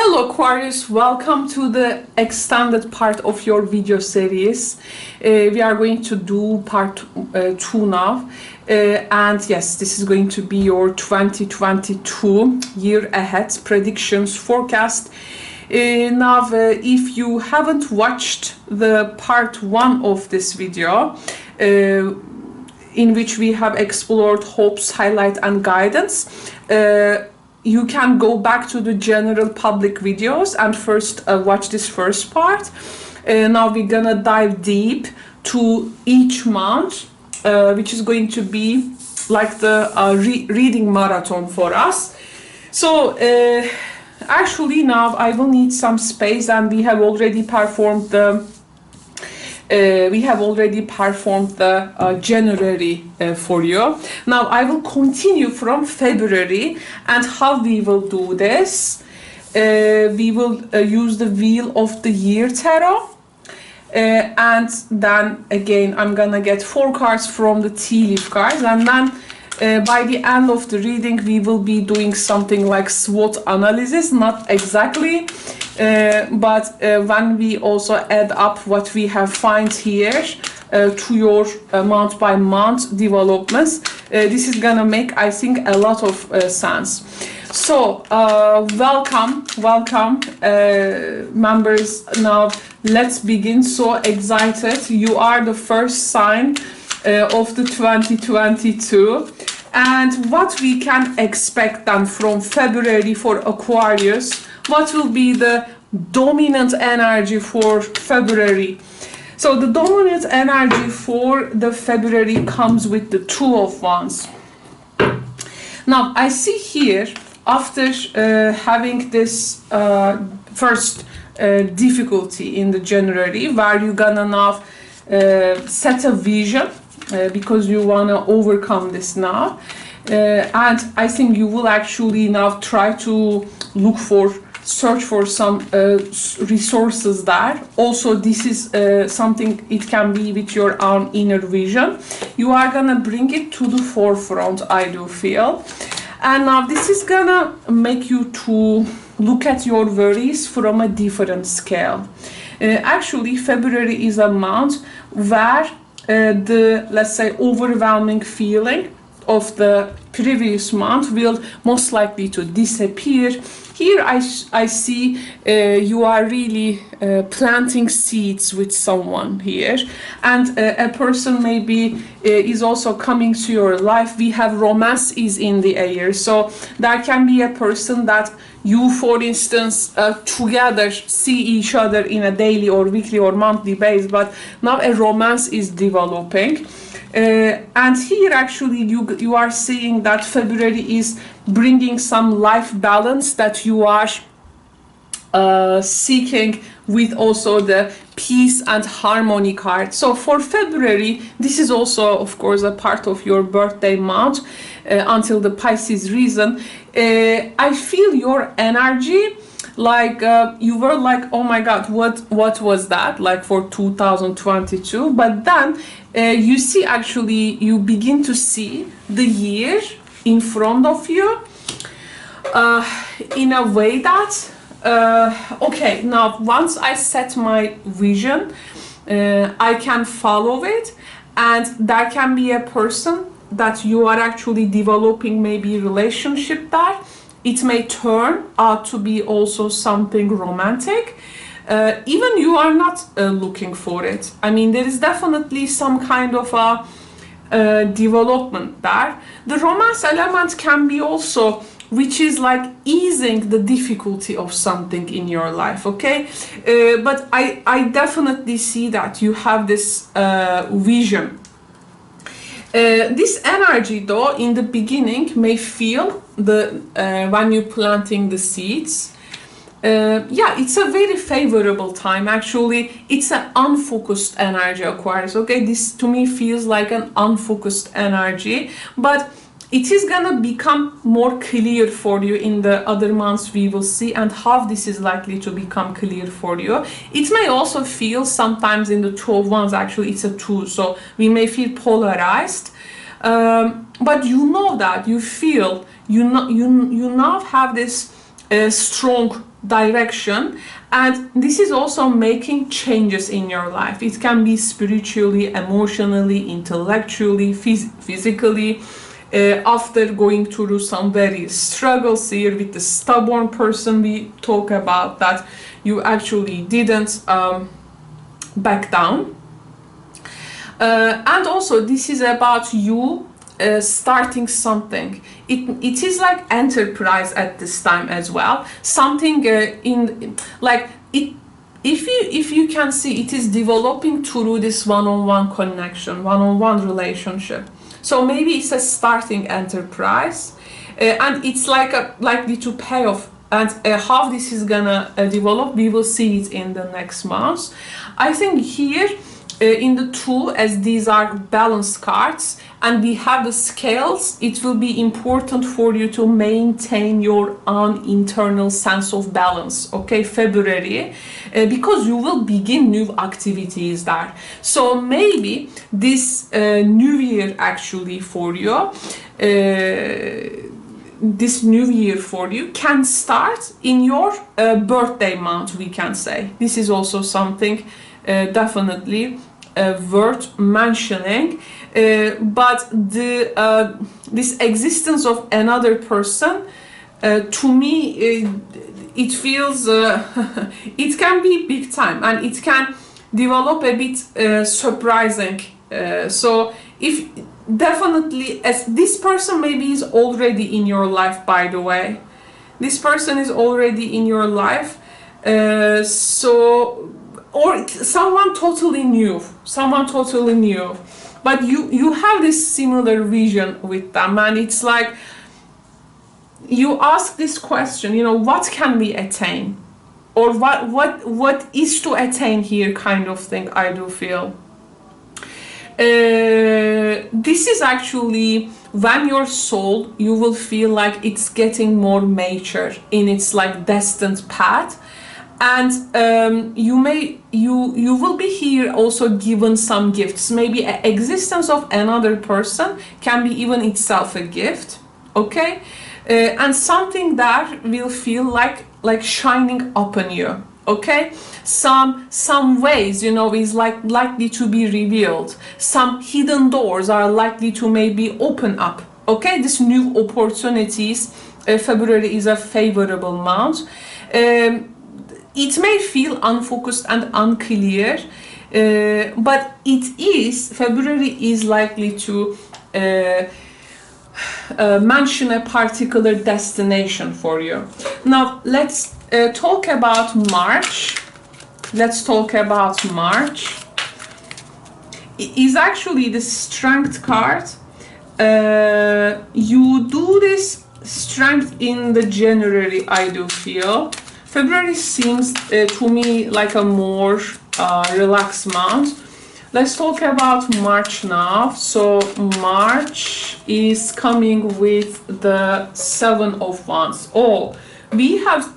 Hello Aquarius, welcome to the extended part of your video series. We are going to do part 2 now. And yes, this is going to be your 2022 year ahead predictions forecast. Now, if you haven't watched the part 1 of this video, in which we have explored hopes, highlight and guidance, you can go back to the general public videos and first watch this first part. Now we're gonna dive deep to each month, which is going to be like the reading marathon for us. So actually now I will need some space, and we have already performed the January for you. Now I will continue from February, and how we will do this. We will use the Wheel of the Year tarot, and then again I'm gonna get 4 cards from the tea leaf cards, and then by the end of the reading we will be doing something like SWOT analysis, not exactly, but when we also add up what we have found here to your month by month developments, this is gonna make, I think, a lot of sense. So welcome members. Now let's begin. So excited. You are the first sign of the 2022, and what we can expect then from February for Aquarius. What will be the dominant energy for February? So the dominant energy for the February comes with the Two of Wands. Now I see here, after having this first difficulty in the January, where you're gonna now set a vision, because you want to overcome this now, and I think you will actually now try to search for some resources there. Also, this is something, it can be with your own inner vision. You are gonna bring it to the forefront, I do feel, and now this is gonna make you to look at your worries from a different scale. Actually, February is a month where the, let's say, overwhelming feeling of the previous month will most likely to disappear. Here I see you are really planting seeds with someone here, and a person maybe is also coming to your life. We have romance is in the air, so there can be a person that you, for instance, together see each other in a daily or weekly or monthly basis, but now a romance is developing. And here actually you are seeing that February is bringing some life balance that you are seeking, with also the peace and harmony card. So for February, this is also of course a part of your birthday month until the Pisces reason. I feel your energy, like you were like, oh my god, what was that like for 2022, but then you see, actually you begin to see the year in front of you in a way that okay, now once I set my vision, I can follow it, and there can be a person that you are actually developing, maybe relationship there. It may turn out to be also something romantic. Even you are not looking for it. I mean, there is definitely some kind of a development there. The romance element can be also, which is like easing the difficulty of something in your life, okay? But I definitely see that you have this vision. This energy, though, in the beginning may feel the when you're planting the seeds. Yeah, it's a very favorable time. Actually, it's an unfocused energy, Aquarius. Okay, this to me feels like an unfocused energy, but it is gonna become more clear for you in the other months. We will see, and how this is likely to become clear for you. It may also feel sometimes in the Two of Wands, actually it's a 2, so we may feel polarized, but you know that you feel you now have this strong direction, and this is also making changes in your life. It can be spiritually, emotionally, intellectually, physically, after going through some very struggles here with the stubborn person we talk about, that you actually didn't back down. And also this is about you starting something. It is like enterprise at this time as well, something in like it, if you can see, it is developing through this one-on-one connection, one-on-one relationship. So maybe it's a starting enterprise, and it's like likely to pay off. And how this is gonna develop, we will see it in the next month. I think here in the two, as these are balance cards and we have the scales, it will be important for you to maintain your own internal sense of balance, okay, February, because you will begin new activities there. So maybe this new year actually for you, this new year for you can start in your birthday month, we can say. This is also something definitely worth mentioning, but the this existence of another person, to me, it feels it can be big time, and it can develop a bit surprising. So if definitely, as this person maybe is already in your life, by the way, this person is already in your life, so, or someone totally new, but you have this similar vision with them, and it's like you ask this question, you know, what can we attain, or what is to attain here, kind of thing. I do feel this is actually when your soul, you will feel like it's getting more mature in its like destined path, and you will be here also given some gifts. Maybe an existence of another person can be even itself a gift, okay, and something that will feel like shining upon you, okay. Some ways, you know, is like likely to be revealed. Some hidden doors are likely to maybe open up, okay. This new opportunities, February is a favorable month. It may feel unfocused and unclear, but February is likely to mention a particular destination for you. Now let's talk about March. Let's talk about March. It is actually the strength card. You do this strength in the January, I do feel. February seems to me like a more relaxed month. Let's talk about March now. So March is coming with the 7 of Wands. Oh, we have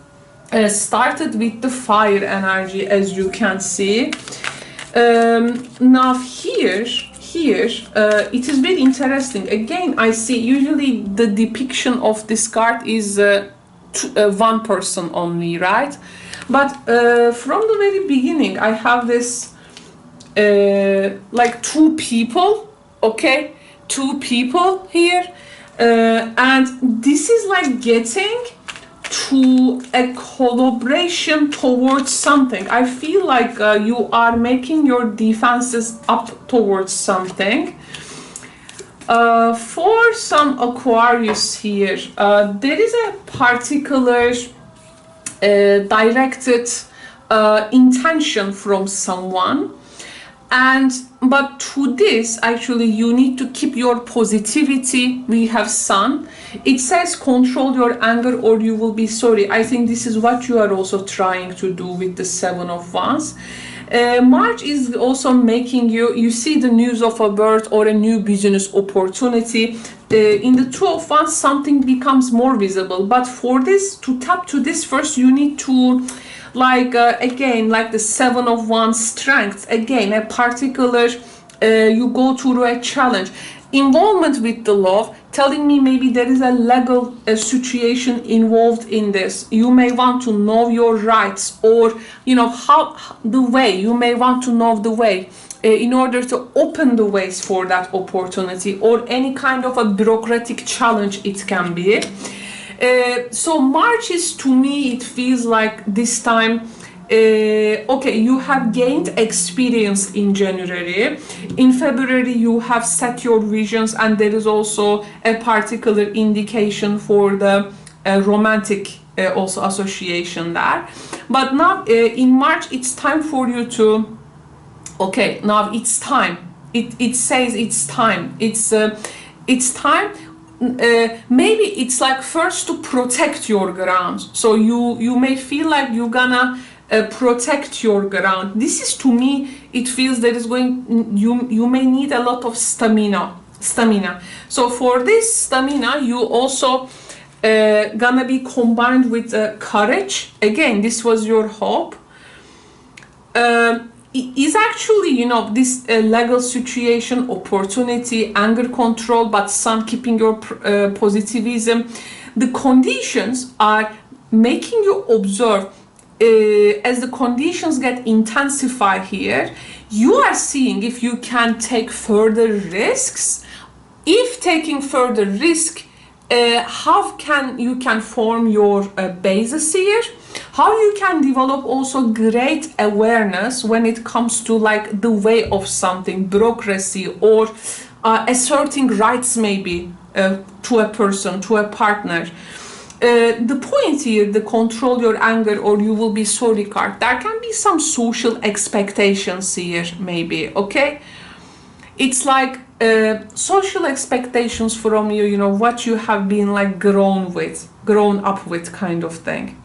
started with the fire energy, as you can see. Now here it is very interesting. Again, I see usually the depiction of this card is one person only, right? But from the very beginning, I have this like two people, okay, two people here, and this is like getting to a collaboration towards something. I feel like you are making your defenses up towards something. For some Aquarius here, there is a particular directed intention from someone, but to this actually you need to keep your positivity. We have Sun. It says control your anger or you will be sorry. I think this is what you are also trying to do with the 7 of Wands. March is also making you see the news of a birth or a new business opportunity. In the 2 of Wands, something becomes more visible, but for this to tap to this first, you need to again, like the 7 of Wands strength, again a particular you go through a challenge. Involvement with the love telling me maybe there is a legal situation involved in this. You may want to know your rights, or you know how the way, you may want to know the way in order to open the ways for that opportunity, or any kind of a bureaucratic challenge it can be. So March is, to me, it feels like this time, okay, you have gained experience in January. In February, you have set your visions, and there is also a particular indication for the romantic also association there. But now in March, it's time for you to, okay, now it's time. It says it's time. It's time. Maybe it's like first to protect your ground. So you may feel like you're gonna protect your ground. This is, to me, it feels there is going, you may need a lot of stamina. So for this stamina, you also gonna be combined with courage. Again, this was your hope. Is actually, you know, this legal situation, opportunity, anger control, but some keeping your positivism. The conditions are making you observe. As the conditions get intensified here, you are seeing if you can take further risks. If taking further risk, how you can form your basis here, how you can develop also great awareness when it comes to like the way of something, bureaucracy, or asserting rights maybe to a person, to a partner. The point here, the control your anger or you will be sorry card, there can be some social expectations here maybe, okay? It's like social expectations from you, you know, what you have been like grown up with kind of thing.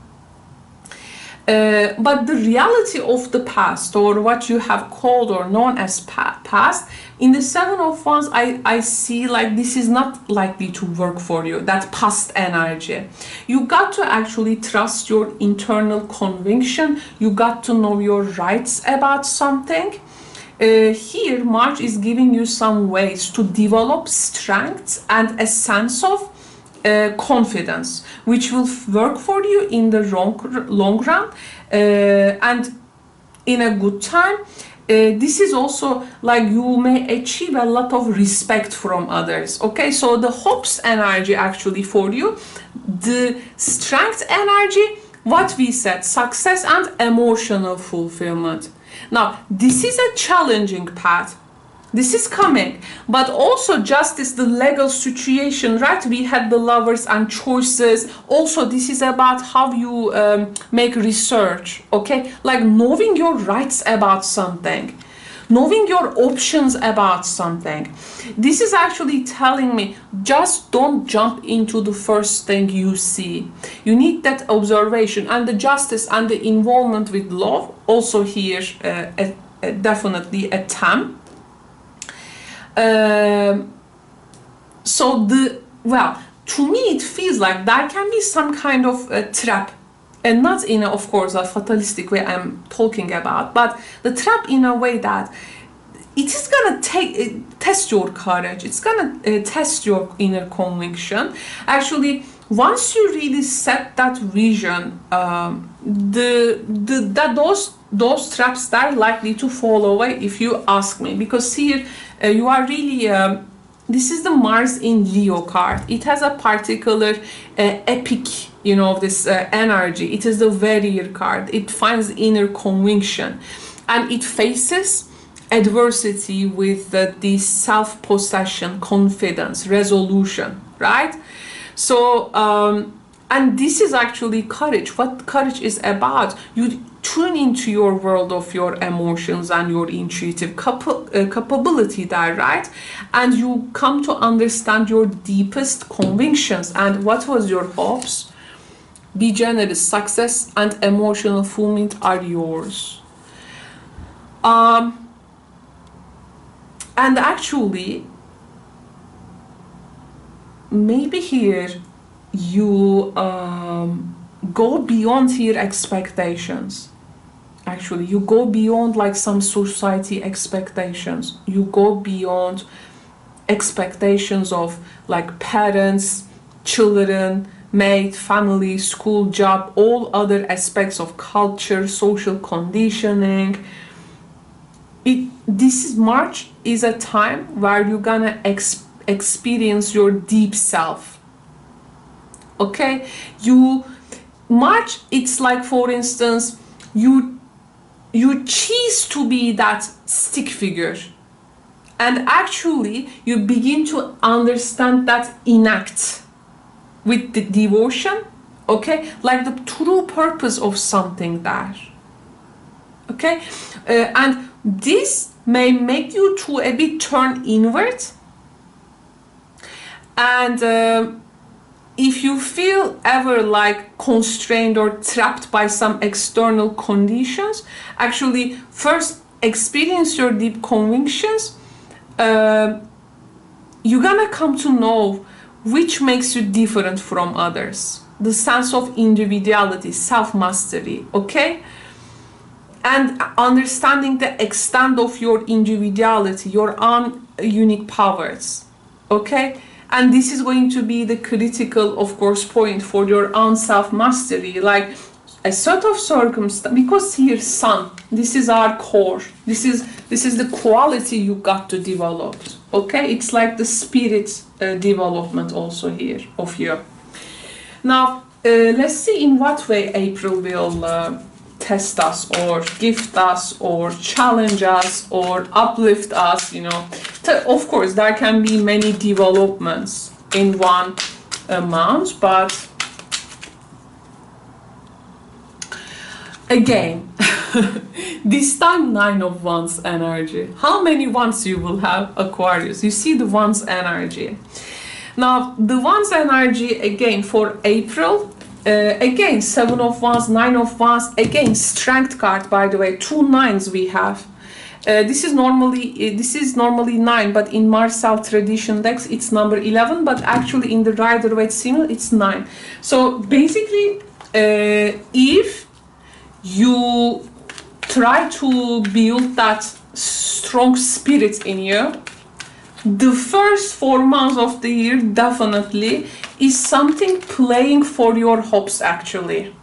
But the reality of the past, or what you have called or known as past, in the Seven of Wands, I see like this is not likely to work for you, that past energy. You got to actually trust your internal conviction. You got to know your rights about something. Here, March is giving you some ways to develop strength and a sense of confidence, which will work for you in the long run and in a good time. This is also like you may achieve a lot of respect from others. Okay, so the hopes energy actually for you, the strength energy, what we said, success and emotional fulfillment. Now, this is a challenging path. This is coming, but also justice, the legal situation, right? We had the lovers and choices. Also, this is about how you make research, okay? Like knowing your rights about something, knowing your options about something. This is actually telling me, just don't jump into the first thing you see. You need that observation, and the justice and the involvement with love. Also here, definitely a theme. So to me it feels like there can be some kind of a trap, and not in a, of course, a fatalistic way I'm talking about, but the trap in a way that it is gonna test your courage. It's gonna test your inner conviction. Actually, once you really set that vision, those traps are likely to fall away, if you ask me, because here you are really this is the Mars in Leo card. It has a particular epic, you know, this energy. It is the warrior card. It finds inner conviction, and it faces adversity with this self-possession, confidence, resolution, right? So and this is actually courage. What courage is about, you tune into your world of your emotions and your intuitive capability there, right? And you come to understand your deepest convictions. And what was your hopes? Be generous. Success and emotional fulfillment are yours. And actually, maybe here you go beyond your expectations. Actually, you go beyond like some society expectations. You go beyond expectations of like parents, children, mate, family, school, job, all other aspects of culture, social conditioning. March is a time where you're gonna experience your deep self. Okay, March, it's like, for instance, you choose to be that stick figure, and actually you begin to understand that enact with the devotion, okay, like the true purpose of something there. Okay, and this may make you to a bit turn inward, and if you feel ever like constrained or trapped by some external conditions, actually first experience your deep convictions. You're gonna come to know which makes you different from others, the sense of individuality, self-mastery, okay, and understanding the extent of your individuality, your own unique powers, okay. And this is going to be the critical, of course, point for your own self-mastery, like a sort of circumstance, because here sun, this is our core, this is the quality you got to develop, okay. It's like the spirit development also here of you. Now let's see in what way April will test us or gift us or challenge us or uplift us, you know. Of course there can be many developments in one month, but again this time 9 of Wands energy. How many wands you will have, Aquarius? You see the Wands energy. Now the Wands energy again for April, again 7 of Wands, 9 of Wands, again strength card, by the way, 2 nines we have. This is normally 9, but in Martial tradition decks it's number 11, but actually in the Rider-Waite symbol it's 9. So basically if you try to build that strong spirit in you, the first 4 months of the year definitely is something playing for your hopes, actually,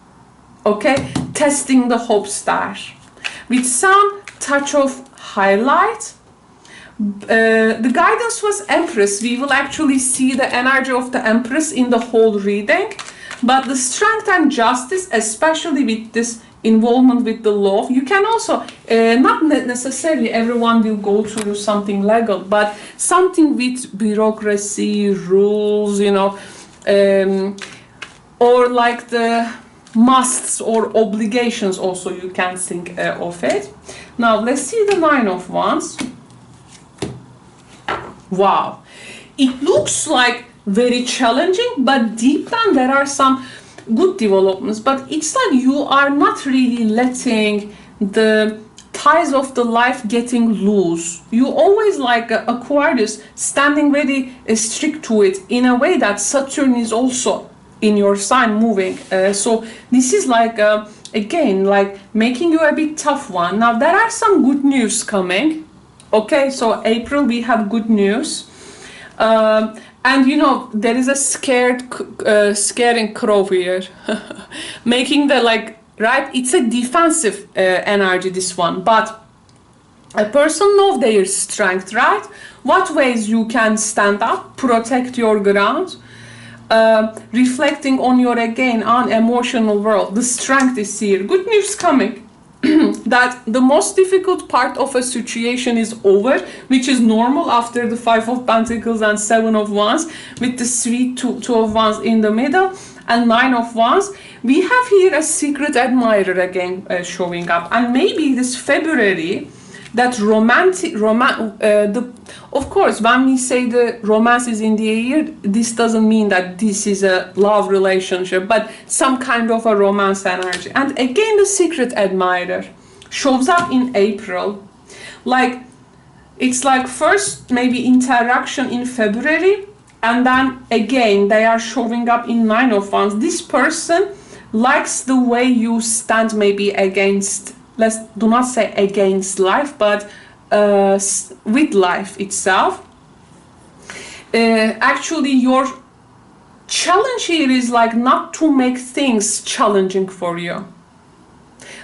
okay, testing the hopes there with some touch of highlight. The guidance was Empress. We will actually see the energy of the Empress in the whole reading, but the strength and justice, especially with this involvement with the law, you can also not necessarily everyone will go through something legal, but something with bureaucracy, rules, you know, or like the musts or obligations also you can think of it. Now let's see the 9 of Wands. Wow, it looks like very challenging, but deep down there are some good developments, but it's like you are not really letting the ties of the life getting loose. You always like Aquarius standing very strict to it, in a way that Saturn is also in your sign moving, so this is like again like making you a bit tough one. Now there are some good news coming, okay, so April we have good news, and you know there is a scaring crow here making the like, right, it's a defensive energy, this one, but a person knows their strength, right, what ways you can stand up, protect your ground, reflecting on your again on emotional world. The strength is here, good news coming that the most difficult part of a situation is over, which is normal after the 5 of Pentacles and 7 of Wands, with the sweet two of Wands in the middle and 9 of Wands. We have here a secret admirer again showing up, and maybe this February that of course when we say the romance is in the air, this doesn't mean that this is a love relationship, but some kind of a romance energy. And again the secret admirer shows up in April, like it's like first maybe interaction in February, and then again they are showing up in 9 of Wands. This person likes the way you stand maybe against, let's do not say against life, but with life itself. Actually your challenge here is like not to make things challenging for you.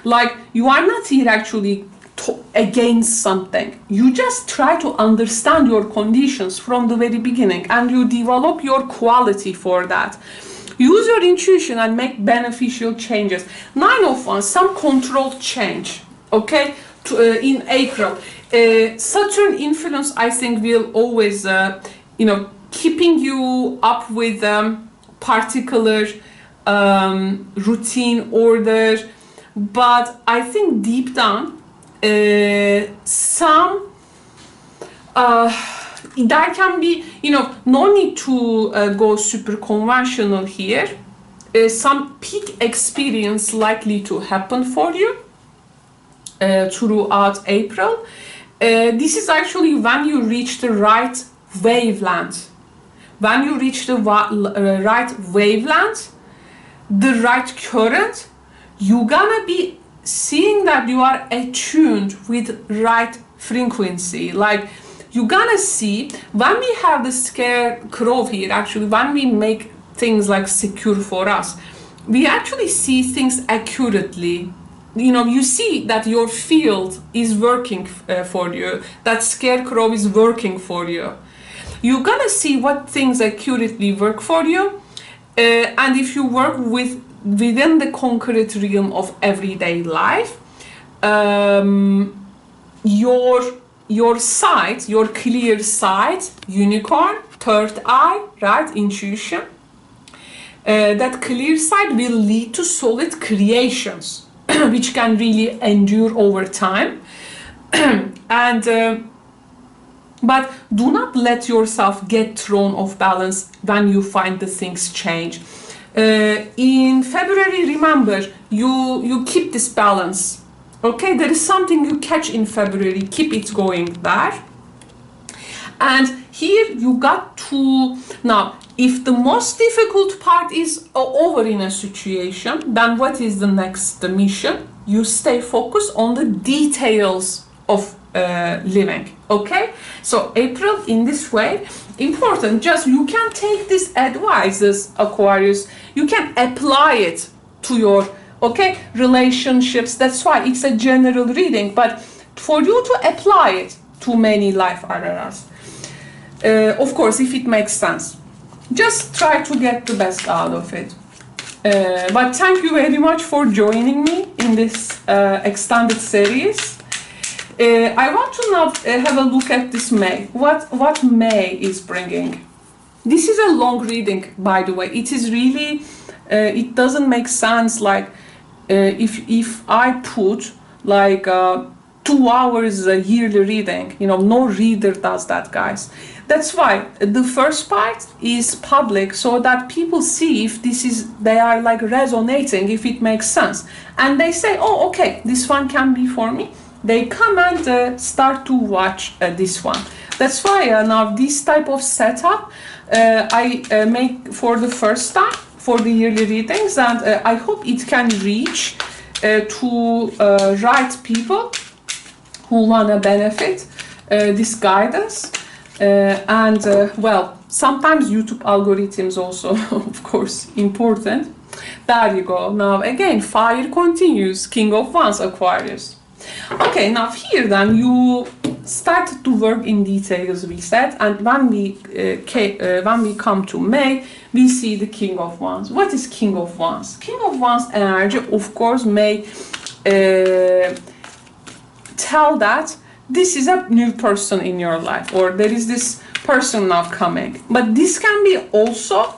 Like you are not here actually against something. You just try to understand your conditions from the very beginning, and you develop your quality for that. Use your intuition and make beneficial changes. 9 of Wands, some controlled change, okay, in April. Saturn influence, I think, will always, keeping you up with particular routine, order. But I think deep down, there can be, no need to go super conventional here. Some peak experience likely to happen for you throughout April. This is actually when you reach the right wavelength. When you reach the right wavelength, the right current, you're gonna be seeing that you are attuned with right frequency. Like you're gonna see, when we have the scarecrow here, actually when we make things like secure for us, we actually see things accurately. You see that your field is working for you, that scarecrow is working for you. You're gonna see what things accurately work for you, and if you work within the concrete realm of everyday life, your sight, your clear sight, unicorn, third eye, right, intuition, that clear sight will lead to solid creations which can really endure over time. But do not let yourself get thrown off balance when you find the things change. In February, remember, you keep this balance. Okay, there is something you catch in February, keep it going there. And here you got to, now, if the most difficult part is over in a situation, then what is the next mission? You stay focused on the details of living, okay? So April, in this way, important, just you can take this advices, Aquarius, you can apply it to your, okay, relationships. That's why it's a general reading, but for you to apply it to many life areas, of course, if it makes sense, just try to get the best out of it. But thank you very much for joining me in this extended series. I want to now have a look at this May. What May is bringing. This is a long reading, by the way. It is really, it doesn't make sense. Like if I put like 2 hours a yearly reading, no reader does that, guys. That's why the first part is public, so that people see if they are like resonating, if it makes sense, and they say, oh, okay, this one can be for me. They come and start to watch this one. That's why now this type of setup I make for the first time for the yearly readings, and I hope it can reach to right people who want to benefit this guidance. Well, sometimes YouTube algorithms also, of course, important. There you go. Now again, fire continues. King of Wands, Aquarius. Okay, now here then you started to work in details, we said, and when we come to May, we see the King of Wands. What is King of Wands? King of Wands energy, of course, may tell that this is a new person in your life, or there is this person now coming. But this can be also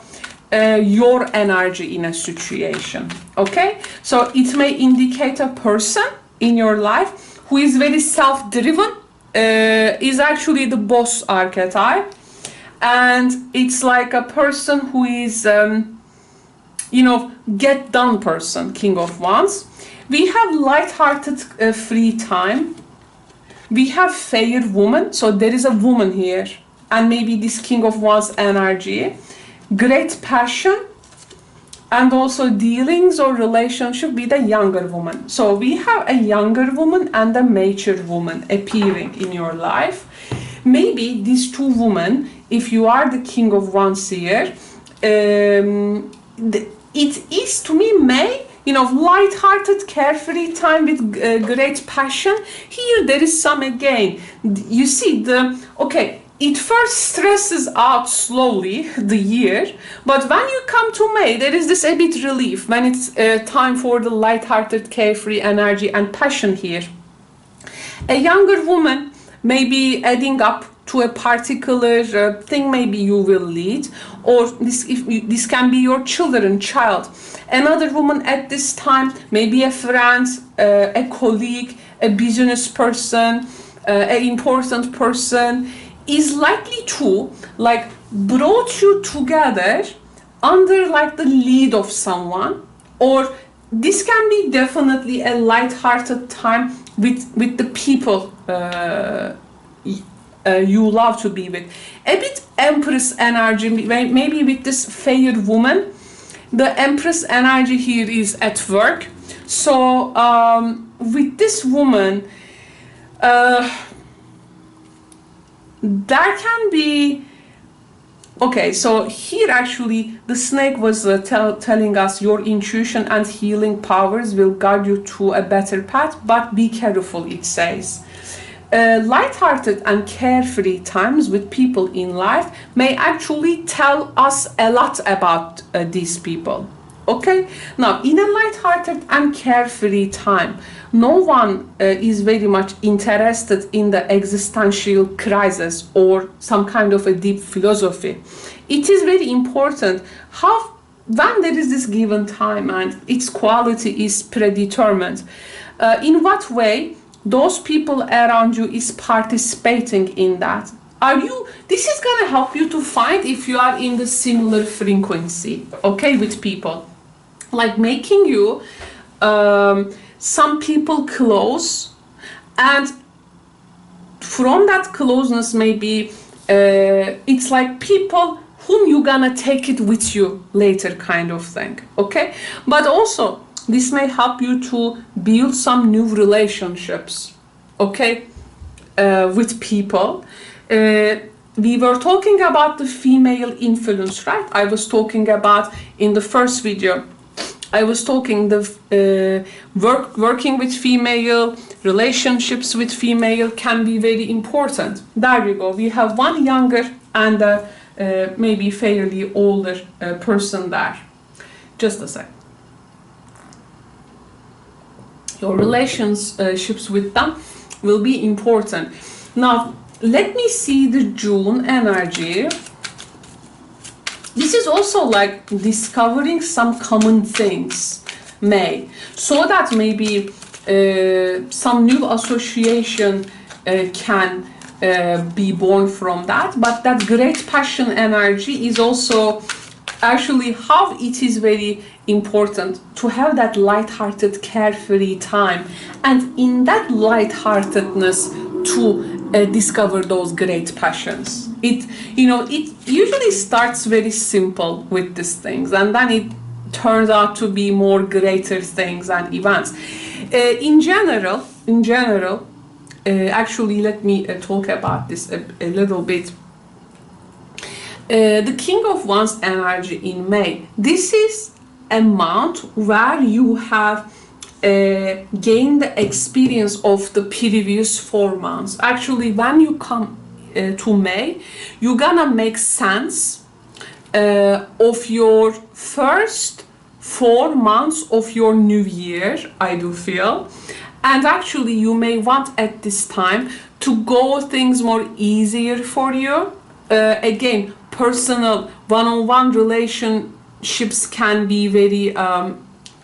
your energy in a situation, okay? So it may indicate a person in your life who is very self-driven, is actually the boss archetype, and it's like a person who is, get done person, King of Wands. We have light-hearted free time. We have fair woman, so there is a woman here, and maybe this King of Wands energy, great passion, and also dealings or relationship with a younger woman. So we have a younger woman and a mature woman appearing in your life. Maybe these two women if you are the King of Wands here, it is to me May, you know, light-hearted, carefree time with great passion. Here there is some again. You see okay, it first stresses out slowly the year, but when you come to May, there is this a bit relief when it's time for the light-hearted, carefree energy and passion here. A younger woman may be adding up to a particular thing maybe you will lead, or this can be your child. Another woman at this time, maybe a friend, a colleague, a business person, an important person, is likely to like brought you together under like the lead of someone, or this can be definitely a light-hearted time with the people you love to be with. A bit Empress energy, maybe with this fair woman. The Empress energy here is at work. So with this woman, there can be, okay, so here actually the snake was telling us your intuition and healing powers will guide you to a better path, but be careful, it says. Light-hearted and carefree times with people in life may actually tell us a lot about these people. Okay, now in a light-hearted and carefree time, no one is very much interested in the existential crisis or some kind of a deep philosophy. It is very important how when there is this given time and its quality is predetermined, in what way those people around you is participating in that. This is going to help you to find if you are in the similar frequency, okay, with people. Like making you some people close, and from that closeness maybe it's like people whom you're gonna take it with you later kind of thing, okay? But also this may help you to build some new relationships, okay, with people. We were talking about the female influence, right? I was talking about in the first video, I was talking the working with female, relationships with female can be very important. There you go. We have one younger and maybe fairly older person there. Just a sec. Your relationships with them will be important. Now, let me see the June energy. This is also like discovering some common things, May. So that maybe some new association can be born from that. But that great passion energy is also actually how it is very important to have that light-hearted, carefree time, and in that light-heartedness to discover those great passions. It usually starts very simple with these things, and then it turns out to be more greater things and events. In general, actually, let me talk about this a little bit. The King of Wands energy in May. This is a month where you have gained the experience of the previous 4 months. Actually, when you come to May, you're gonna make sense of your first 4 months of your new year, I do feel. And actually, you may want at this time to go things more easier for you. Again, personal one-on-one relationships can be very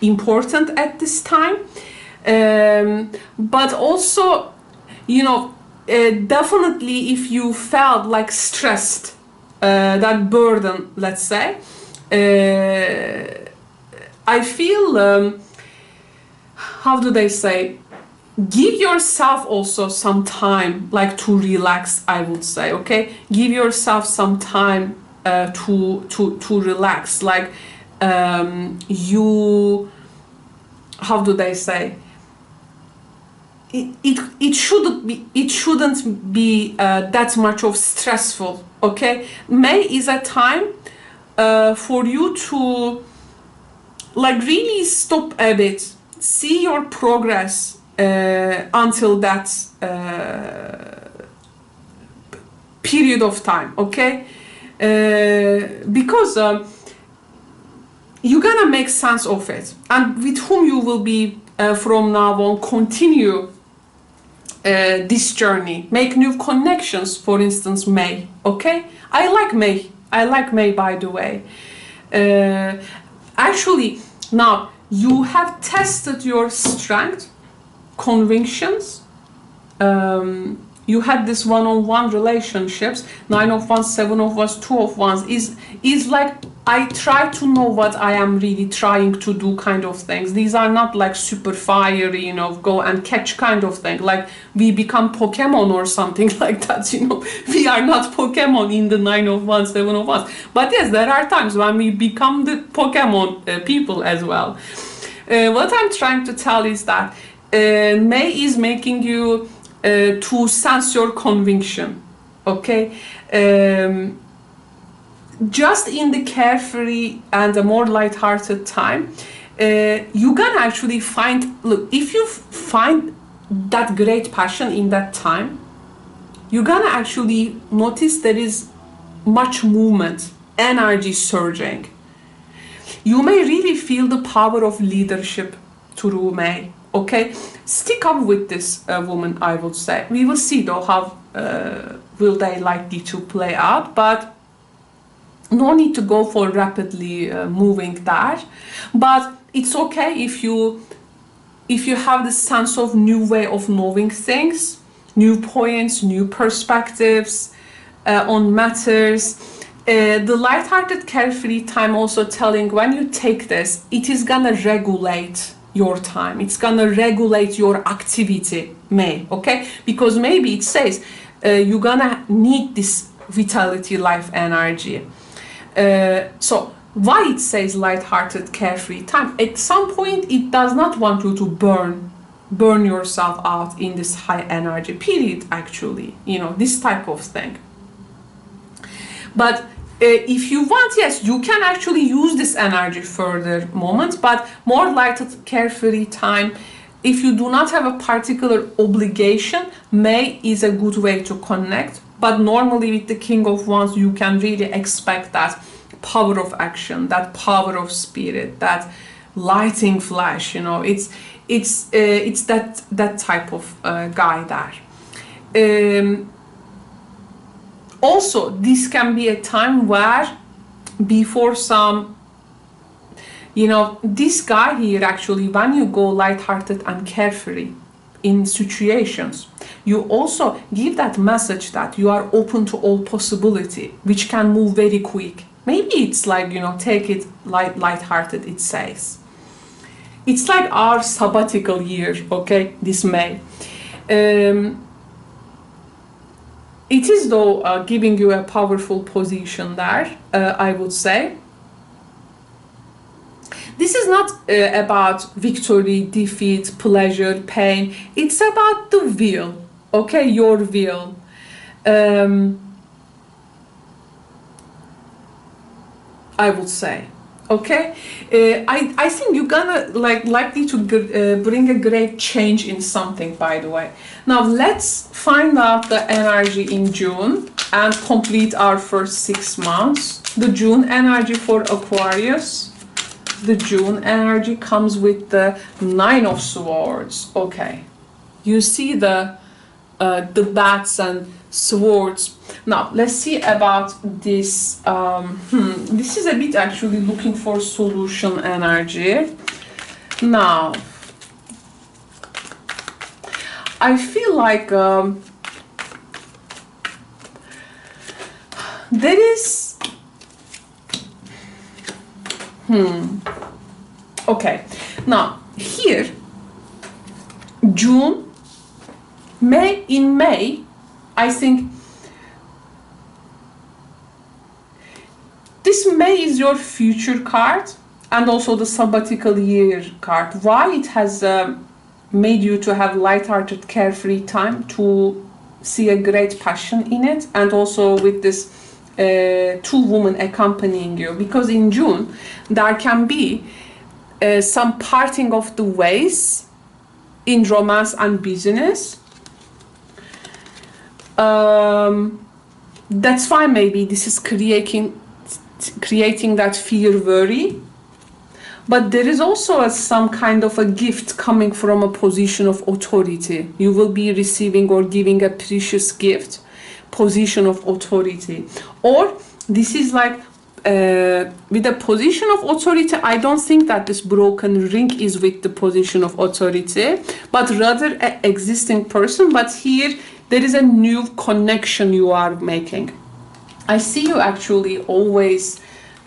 important at this time, but also, definitely if you felt like stressed, that burden, let's say, I feel, how do they say, give yourself also some time like to relax, I would say, okay? Give yourself some time to relax, like how do they say, it shouldn't be that much of stressful. Okay, May is a time for you to like really stop a bit, see your progress until that period of time. Okay, because you're gonna make sense of it, and with whom you will be from now on continue this journey, make new connections. For instance, May. Okay, I like May. I like May, by the way. Actually, now you have tested your strength, convictions. You had this one-on-one relationships. 9 of Wands, 7 of Wands, 2 of Wands is like, I try to know what I am really trying to do kind of things. These are not like super fiery, you know, go and catch kind of thing. Like we become Pokemon or something like that, you know. We are not Pokemon in the 9 of Wands, 7 of Wands. But yes, there are times when we become the Pokemon people as well. What I'm trying to tell is that May is making you to sense your conviction, okay? Just in the carefree and a more light-hearted time, you can actually find, look, if you find that great passion in that time, you're gonna actually notice there is much movement, energy surging. You may really feel the power of leadership through May. Okay, stick up with this woman, I would say. We will see though how will they likely to play out, but no need to go for rapidly moving there. But it's okay if you have the sense of new way of knowing things, new points, new perspectives on matters. The light-hearted, carefree time also telling when you take this, it is gonna regulate your time. It's gonna regulate your activity, May, okay? Because maybe it says you're gonna need this vitality, life energy. So why it says light-hearted, carefree time? At some point, it does not want you to burn yourself out in this high energy period, actually, you know, this type of thing. But if you want, yes, you can actually use this energy further moments, but more lighted, carefree time. If you do not have a particular obligation, May is a good way to connect. But normally with the King of Wands, you can really expect that power of action, that power of spirit, that lighting flash. You know, it's that type of guy there. Also, this can be a time where before some, you know, this guy here actually, when you go light-hearted and carefree in situations, you also give that message that you are open to all possibility, which can move very quick. Maybe it's like, you know, take it light-hearted, it says. It's like our sabbatical year, okay, this May. It is though giving you a powerful position there, I would say. This is not about victory, defeat, pleasure, pain. It's about the will, okay, your will. I would say, okay. I think you're gonna likely to bring a great change in something, by the way. Now let's find out the energy in June and complete our first 6 months. The June energy for Aquarius. The June energy comes with the 9 of Swords. Okay, you see the bats and swords. Now let's see about this. This is a bit actually looking for solution energy. Now I feel like there is okay, now here June, in May, I think this May is your future card and also the sabbatical year card. Why it has made you to have light-hearted, carefree time, to see a great passion in it, and also with this two women accompanying you, because in June there can be some parting of the ways in romance and business. That's fine. Maybe this is creating that fear, worry. But there is also some kind of a gift coming from a position of authority. You will be receiving or giving a precious gift, position of authority. Or this is like, with a position of authority, I don't think that this broken ring is with the position of authority, but rather an existing person. But here, there is a new connection you are making. I see you actually always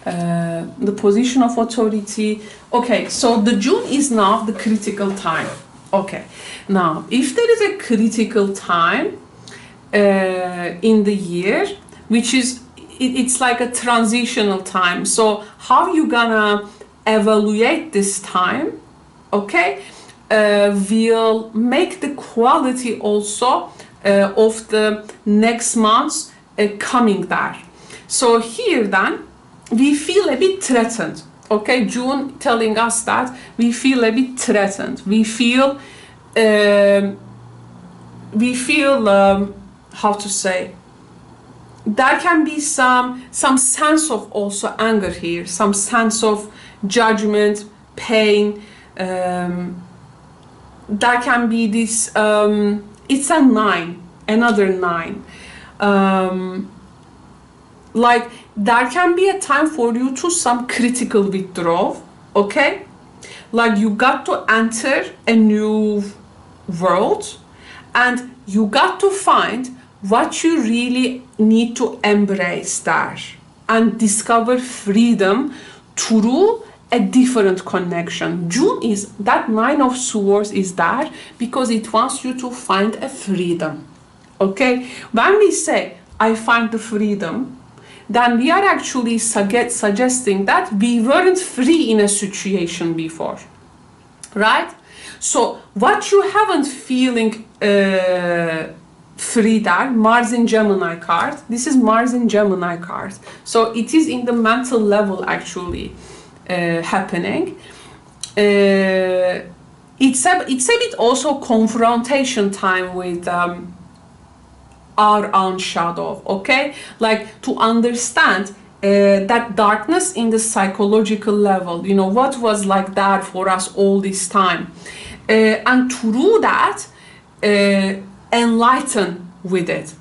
the position of authority. Okay, so the June is now the critical time. Okay, now if there is a critical time in the year, which is it's like a transitional time. So how you gonna evaluate this time? Okay, will make the quality also of the next months coming there. So here then we feel a bit threatened. Okay, June telling us that we feel a bit threatened. We feel how to say, there can be some sense of also anger here, some sense of judgment, pain. There can be this, it's a 9, another 9. Like there can be a time for you to some critical withdrawal, okay? Like you got to enter a new world and you got to find what you really need to embrace there and discover freedom through a different connection. June is, that 9 of Swords is there because it wants you to find a freedom, okay? When we say, I find the freedom, then we are actually suggesting that we weren't free in a situation before, right? So what you haven't feeling free there, Mars in Gemini card, this is Mars in Gemini card. So it is in the mental level actually happening. It's a bit also confrontation time with our own shadow, okay? Like to understand that darkness in the psychological level, you know, what was like that for us all this time. And through that, enlighten with it.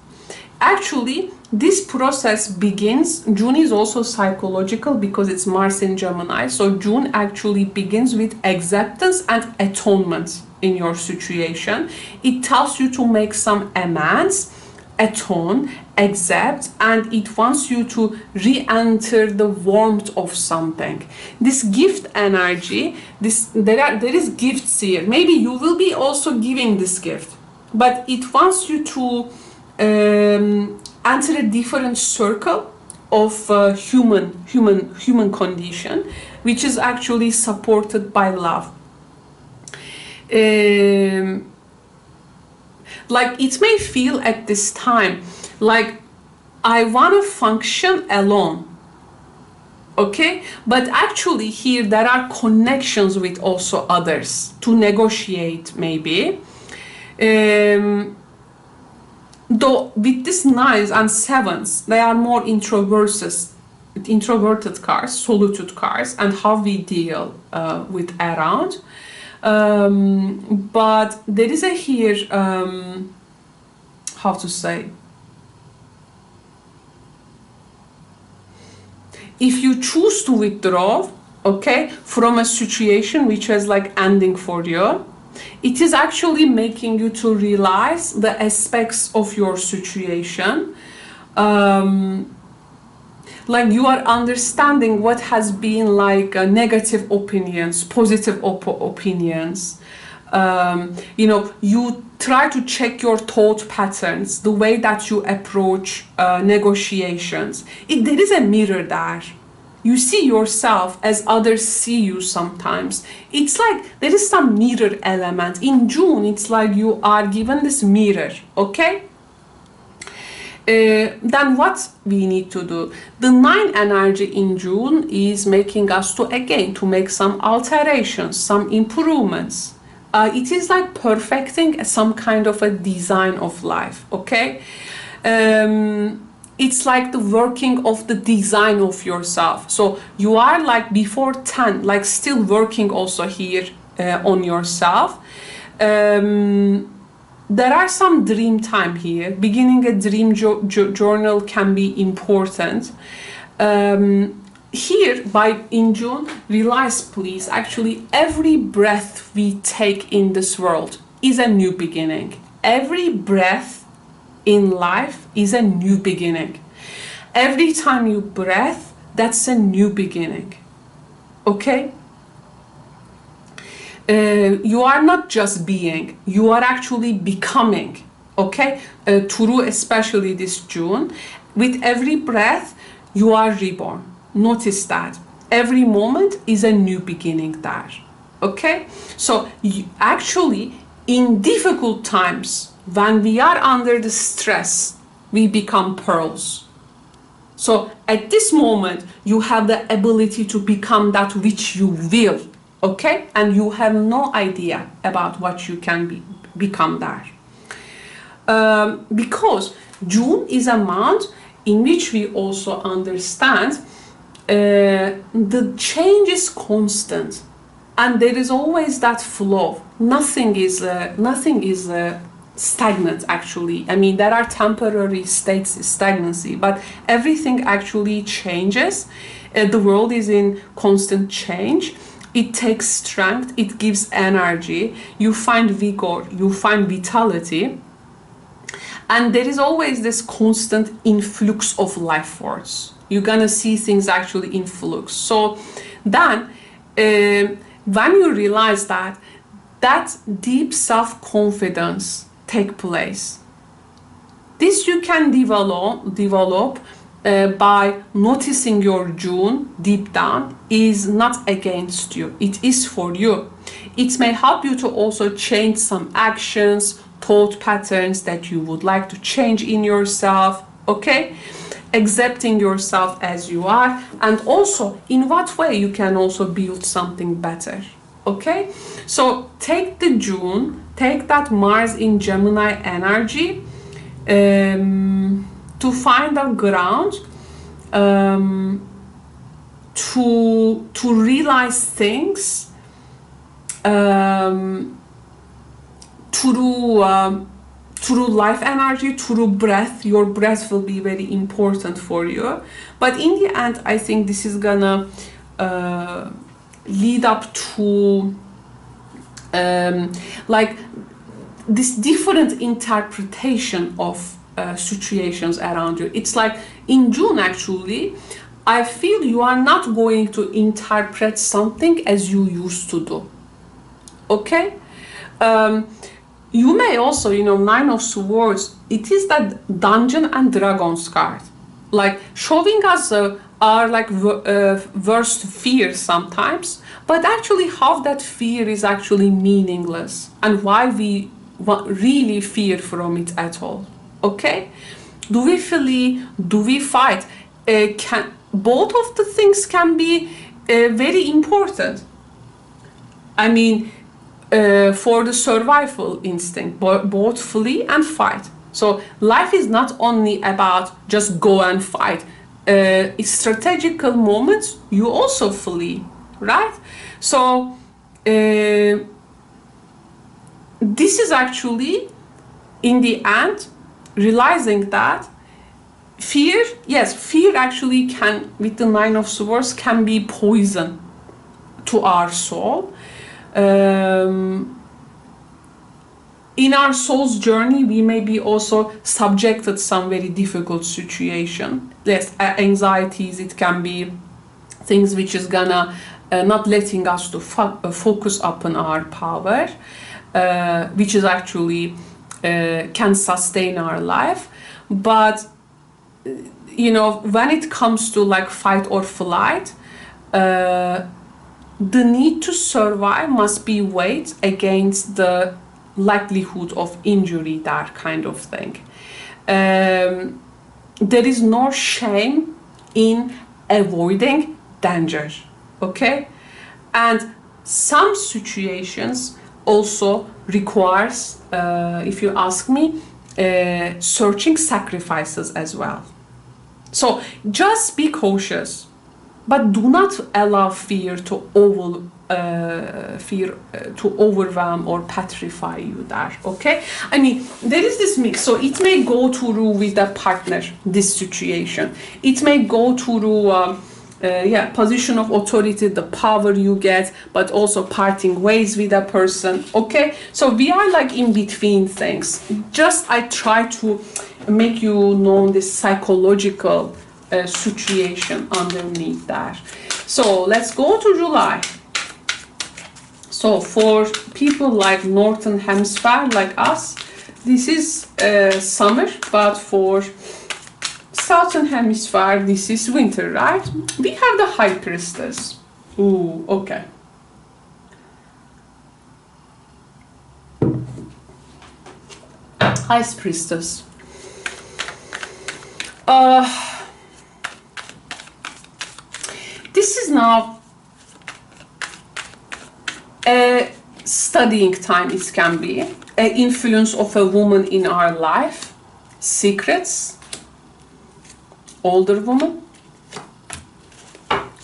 Actually, this process begins, June is also psychological because it's Mars in Gemini, so June actually begins with acceptance and atonement in your situation. It tells you to make some amends, atone, accept, and it wants you to re-enter the warmth of something. This gift energy, there is gifts here. Maybe you will be also giving this gift, but it wants you to enter a different circle of human condition, which is actually supported by love. Like it may feel at this time like I want to function alone, okay? But actually here there are connections with also others to negotiate maybe. Though with these 9s and 7s, they are more introverted cards, solitude cards, and how we deal with around. But there is a here, how to say, if you choose to withdraw, okay, from a situation which was like ending for you, it is actually making you to realize the aspects of your situation. Like you are understanding what has been like negative opinions, positive opinions. You know, you try to check your thought patterns, the way that you approach negotiations. There is a mirror there. you see yourself as others see you sometimes. It's like there is some mirror element. In June, it's like you are given this mirror, okay? Then what we need to do? The 9 energy in June is making us to make some alterations, some improvements. It is like perfecting some kind of a design of life, okay? It's like the working of the design of yourself. So you are like before 10, like still working also here on yourself. There are some dream time here. Beginning a dream journal can be important. Here, in June, realize please, actually every breath we take in this world is a new beginning. Every breath in life is a new beginning. Every time you breathe, that's a new beginning. Okay? You are not just being, you are actually becoming, okay? Through especially this June, with every breath, you are reborn. Notice that. Every moment is a new beginning there, okay? So actually, in difficult times, when we are under the stress, we become pearls. So at this moment, you have the ability to become that which you will. Okay, and you have no idea about what you can become there. Because June is a month in which we also understand the change is constant, and there is always that flow. Nothing is stagnant actually. I mean, there are temporary states, stagnancy, but everything actually changes. The world is in constant change. It takes strength, it gives energy, you find vigor, you find vitality, and there is always this constant influx of life force. You're gonna see things actually in flux. So then, when you realize that deep self-confidence take place, this you can develop by noticing your June deep down is not against you, it is for you. It may help you to also change some actions, thought patterns that you would like to change in yourself, okay? Accepting yourself as you are, and also in what way you can also build something better, okay? So take the June, take that Mars in Gemini energy, to find a ground, to realize things through life energy, through breath. Your breath will be very important for you. But in the end, I think this is gonna lead up to like this different interpretation of situations around you. It's like in June actually, I feel you are not going to interpret something as you used to do, okay? You may also, 9 of Swords, it is that Dungeon and Dragons card, like showing us our like worst fear sometimes, but actually how that fear is actually meaningless and why we really fear from it at all. Okay, do we flee? Do we fight? Both of the things can be very important. I mean, for the survival instinct, both flee and fight. So life is not only about just go and fight. In strategical moments, you also flee, right? So this is actually, in the end, realizing that fear, yes, fear actually can, with the 9 of Swords, can be poison to our soul. In our soul's journey, we may be also subjected to some very difficult situation. Yes, anxieties, it can be things which is gonna not letting us to focus upon our power, which is actually can sustain our life. But you know, when it comes to like fight or flight, the need to survive must be weighed against the likelihood of injury, that kind of thing. There is no shame in avoiding danger, okay? And some situations also requires, if you ask me, searching sacrifices as well. So just be cautious, but do not allow fear to overwhelm or petrify you there, okay? I mean, there is this mix, so it may go through with a partner, this situation. It may go through position of authority, the power you get, but also parting ways with a person, okay? So we are like in between things. Just I try to make you know this psychological situation underneath that. So let's go to July. So for people like Northern Hemisphere, like us, this is summer, but for Southern Hemisphere, this is winter, right? We have the High Priestess. Ooh, okay. High Priestess. This is now a studying time, it can be. An influence of a woman in our life. Secrets. Older woman.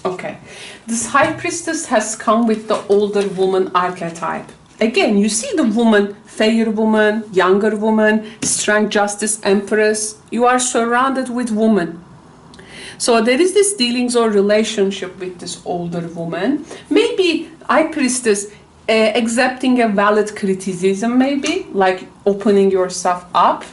Okay. This High Priestess has come with the older woman archetype. Again, you see the woman, fair woman, younger woman, strength, justice, empress. You are surrounded with women. So there is this dealings or relationship with this older woman. Maybe High Priestess accepting a valid criticism, maybe, like opening yourself up.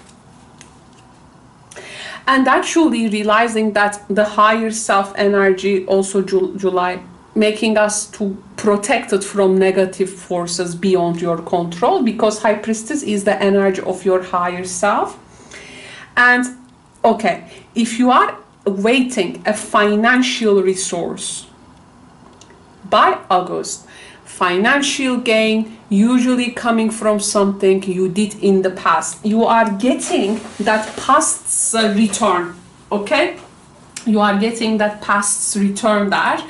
And actually realizing that the higher self energy, also July, making us to protected from negative forces beyond your control, because High Priestess is the energy of your higher self. And okay, if you are awaiting a financial resource by August, financial gain usually coming from something you did in the past, you are getting that past's return, okay? You are getting that past's return there.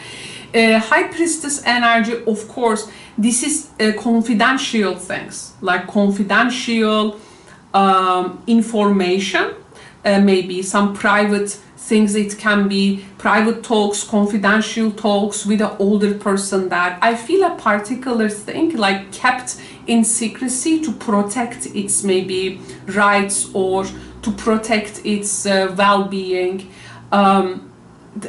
High Priestess energy, of course, this is confidential things, like confidential information, maybe some private things. It can be private talks, confidential talks with an older person that I feel a particular thing like kept in secrecy to protect its maybe rights or to protect its well-being.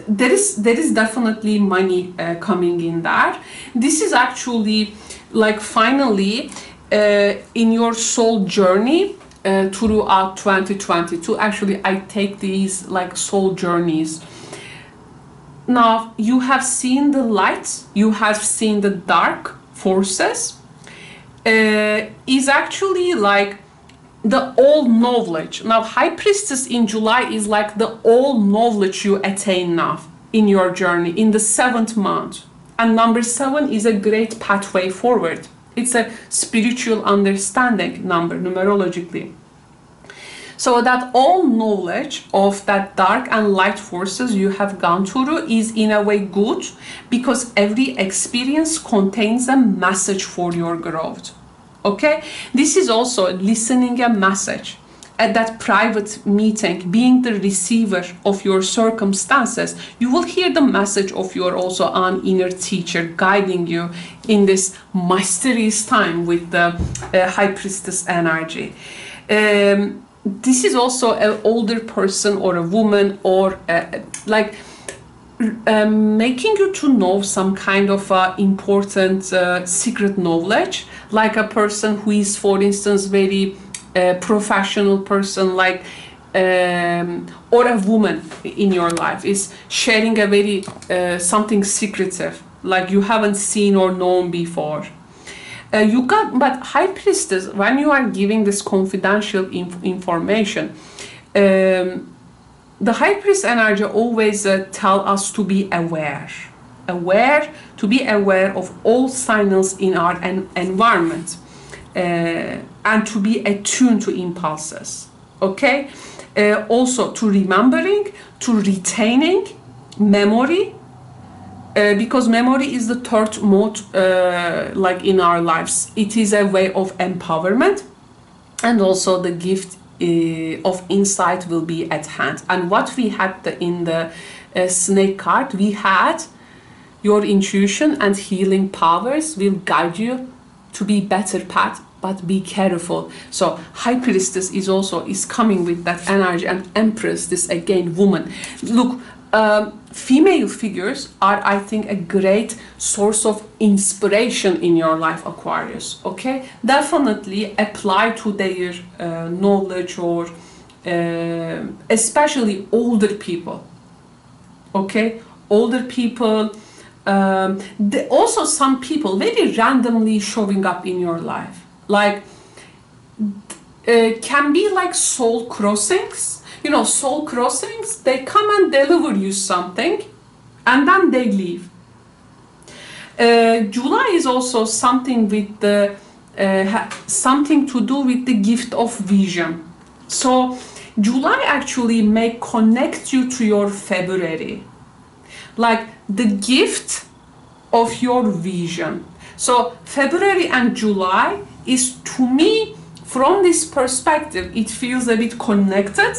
There is definitely money coming in there. This is actually like finally in your soul journey throughout 2022. Actually, I take these like soul journeys. Now you have seen the light, you have seen the dark forces. Is actually like the old knowledge. Now High Priestess in July is like the old knowledge you attain now in your journey in the 7th month. And number 7 is a great pathway forward. It's a spiritual understanding number, numerologically. So that all knowledge of that dark and light forces you have gone through is in a way good, because every experience contains a message for your growth. Okay? This is also listening a message at that private meeting, being the receiver of your circumstances. You will hear the message of your also own inner teacher guiding you in this mysterious time with the High Priestess energy. This is also an older person or a woman or making you to know some kind of important secret knowledge, like a person who is, for instance, very professional person, like or a woman in your life is sharing a very something secretive, like you haven't seen or known before. But High Priestess, when you are giving this confidential information, the High Priest energy always tell us to be aware, to be aware of all signals in our environment, and to be attuned to impulses. Okay, also to remembering, to retaining memory, because memory is the third mode, like in our lives. It is a way of empowerment, and also the gift of insight will be at hand. And what we had in the snake card, we had your intuition and healing powers will guide you to be better path, but be careful. So High Priestess is coming with that energy, and Empress, this again woman. Look, female figures are, I think, a great source of inspiration in your life, Aquarius. Okay, definitely apply to their knowledge, or especially older people. Okay, older people. Also some people very randomly showing up in your life, like can be like soul crossings. You know, soul crossings, they come and deliver you something and then they leave. July is also something with the something to do with the gift of vision. So July actually may connect you to your February, like the gift of your vision. So February and July is, to me, from this perspective, it feels a bit connected.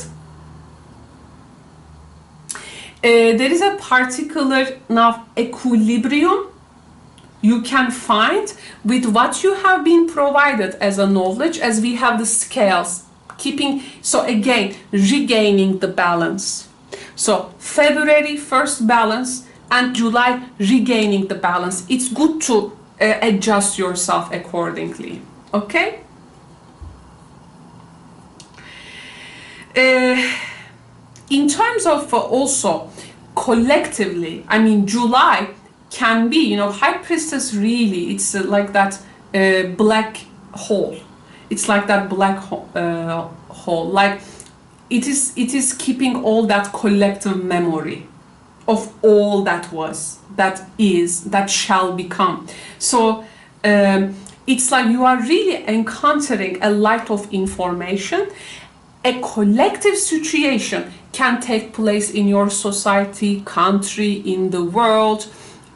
There is a particular now equilibrium you can find with what you have been provided as a knowledge, as we have the scales keeping. So again, regaining the balance. So February first balance, and July regaining the balance. It's good to adjust yourself accordingly. Okay. In terms of also collectively, I mean, July can be, you know, High Priestess really, it's like that black hole. It's like that black hole. Like it is keeping all that collective memory of all that was, that is, that shall become. So it's like you are really encountering a lot of information. A collective situation can take place in your society, country, in the world,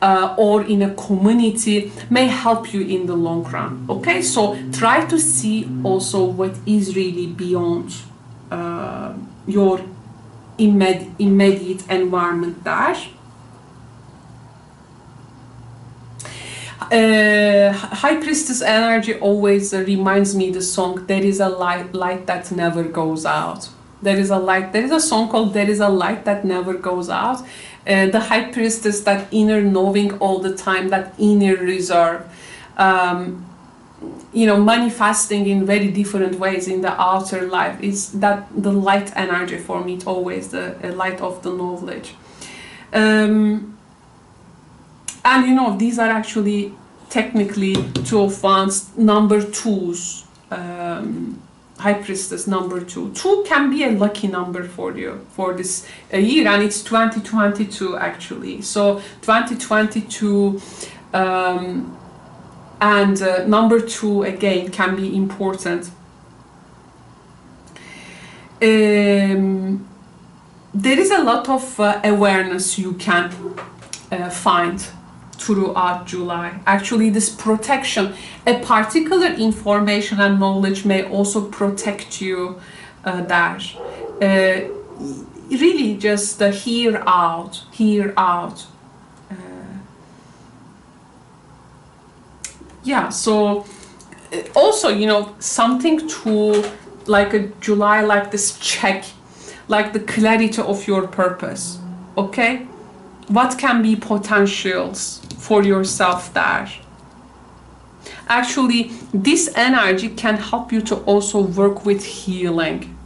or in a community, may help you in the long run. Okay, so try to see also what is really beyond your immediate environment there. High Priestess energy always reminds me the song "There is a light that never goes out." There is a light. There is a song called "There is a light that never goes out." The High Priestess, that inner knowing all the time, that inner reserve, you know, manifesting in very different ways in the outer life, is that the light energy for me. It's always the light of the knowledge. And you know, these are actually technically two of wands, number twos. High Priestess number 2. 2 can be a lucky number for you for this year, and it's 2022 actually. So 2022 and number 2 again can be important. There is a lot of awareness you can find throughout July. Actually, this protection, a particular information and knowledge may also protect you there. Really just hear out. Yeah, so also, you know, something to like a July, like this check, like the clarity of your purpose. Okay, what can be potentials for yourself there? Actually, this energy can help you to also work with healing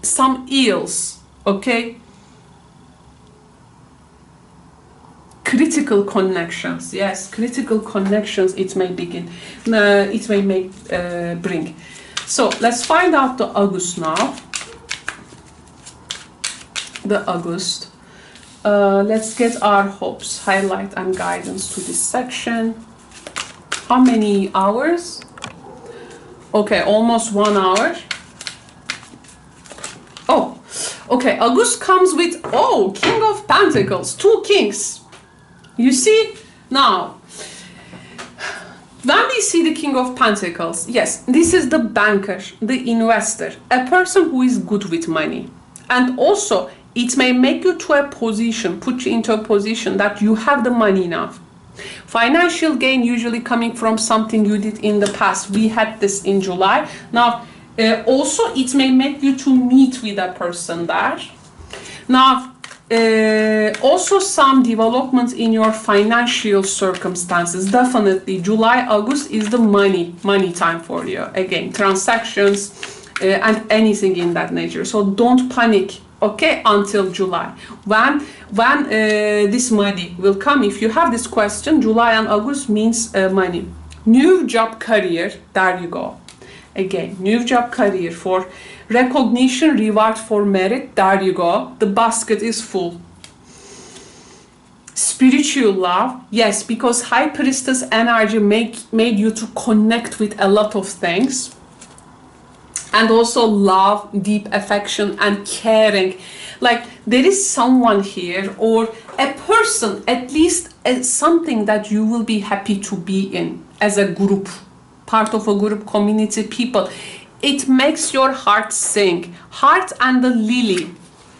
some ills. Okay, critical connections. Yes, critical connections it may begin, it may bring. So let's find out the August now. the August. Let's get our hopes, highlight and guidance to this section. How many hours? Okay, almost 1 hour. Oh, okay, August comes with, oh, King of Pentacles, 2 kings. You see? Now, when we see the King of Pentacles, yes, this is the banker, the investor, a person who is good with money. And also, it may make you to a position, put you into a position that you have the money now. Financial gain usually coming from something you did in the past. We had this in July. Now, also, it may make you to meet with a person there. Now, also some development in your financial circumstances. Definitely, July, August is the money time for you. Again, transactions and anything in that nature. So don't panic, okay, until July. When this money will come, if you have this question, July and August means money. New job, career, there you go. Again, new job, career, for recognition, reward for merit, there you go. The basket is full. Spiritual love, yes, because High Priestess energy made you to connect with a lot of things. And also love, deep affection and caring. Like there is someone here or a person, at least something that you will be happy to be in as a group, part of a group, community, people. It makes your heart sing. Heart and the lily,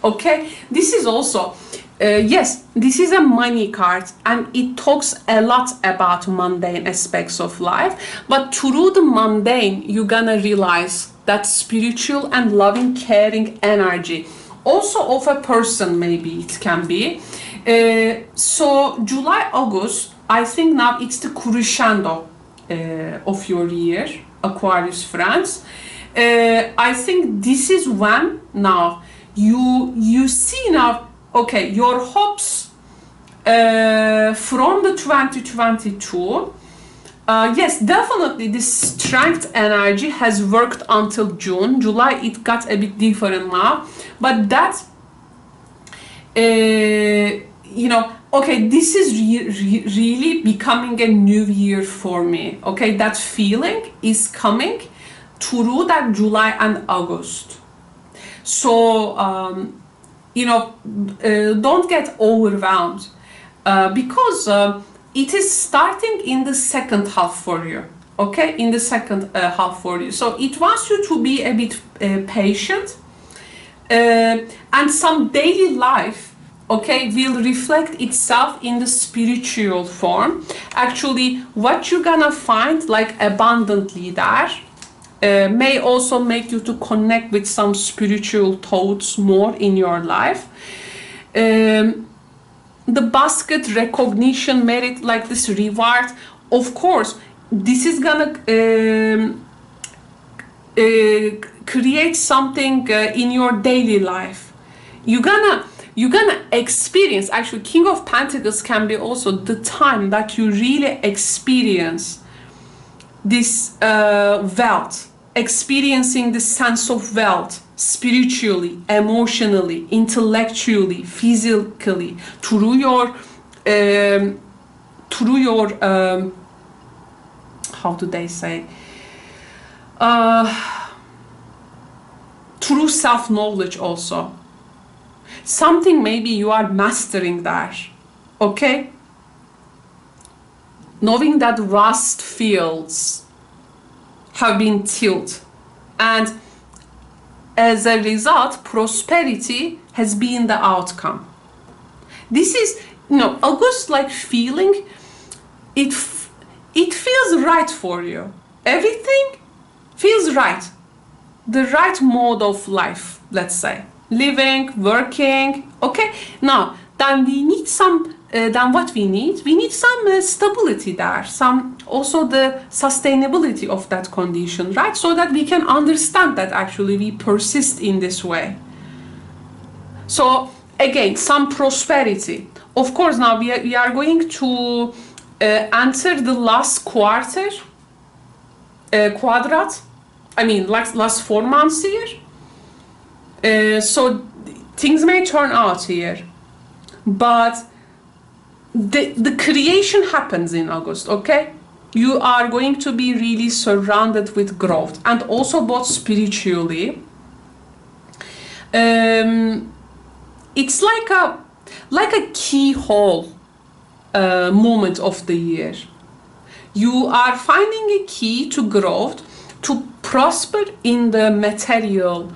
okay? This is also, yes, this is a money card and it talks a lot about mundane aspects of life. But through the mundane, you're gonna realize that spiritual and loving, caring energy. Also of a person, maybe it can be. So July, August, I think now it's the crescendo of your year, Aquarius friends. I think this is when now you see now, okay, your hopes from the 2022. Yes, definitely this strength energy has worked until June. July it got a bit different now, but that you know, okay, this is really becoming a new year for me. Okay, that feeling is coming through that July and August. So you know, don't get overwhelmed because it is starting in the second half for you, okay? In the second half for you. So it wants you to be a bit patient and some daily life, okay, will reflect itself in the spiritual form. Actually, what you're gonna find like abundantly there may also make you to connect with some spiritual thoughts more in your life. The basket, recognition, merit, like this reward, of course, this is gonna create something in your daily life. You're gonna experience, actually, King of Pentacles can be also the time that you really experience this wealth, experiencing the sense of wealth, spiritually, emotionally, intellectually, physically, through your how do they say, through self-knowledge also. Something maybe you are mastering there, okay? Knowing that vast fields have been tilled, and as a result, prosperity has been the outcome. This is, you know, August like feeling, it feels right for you. Everything feels right. The right mode of life, let's say. Living, working, okay? Now, then we need some, then what we need some stability there, some also the sustainability of that condition, right? So that we can understand that actually we persist in this way. So again, some prosperity. Of course, now we are going to enter the last quarter, quadrat, I mean last 4 months here. So things may turn out here, but the creation happens in August, okay? You are going to be really surrounded with growth, and also both spiritually. It's like a keyhole moment of the year. You are finding a key to growth, to prosper in the material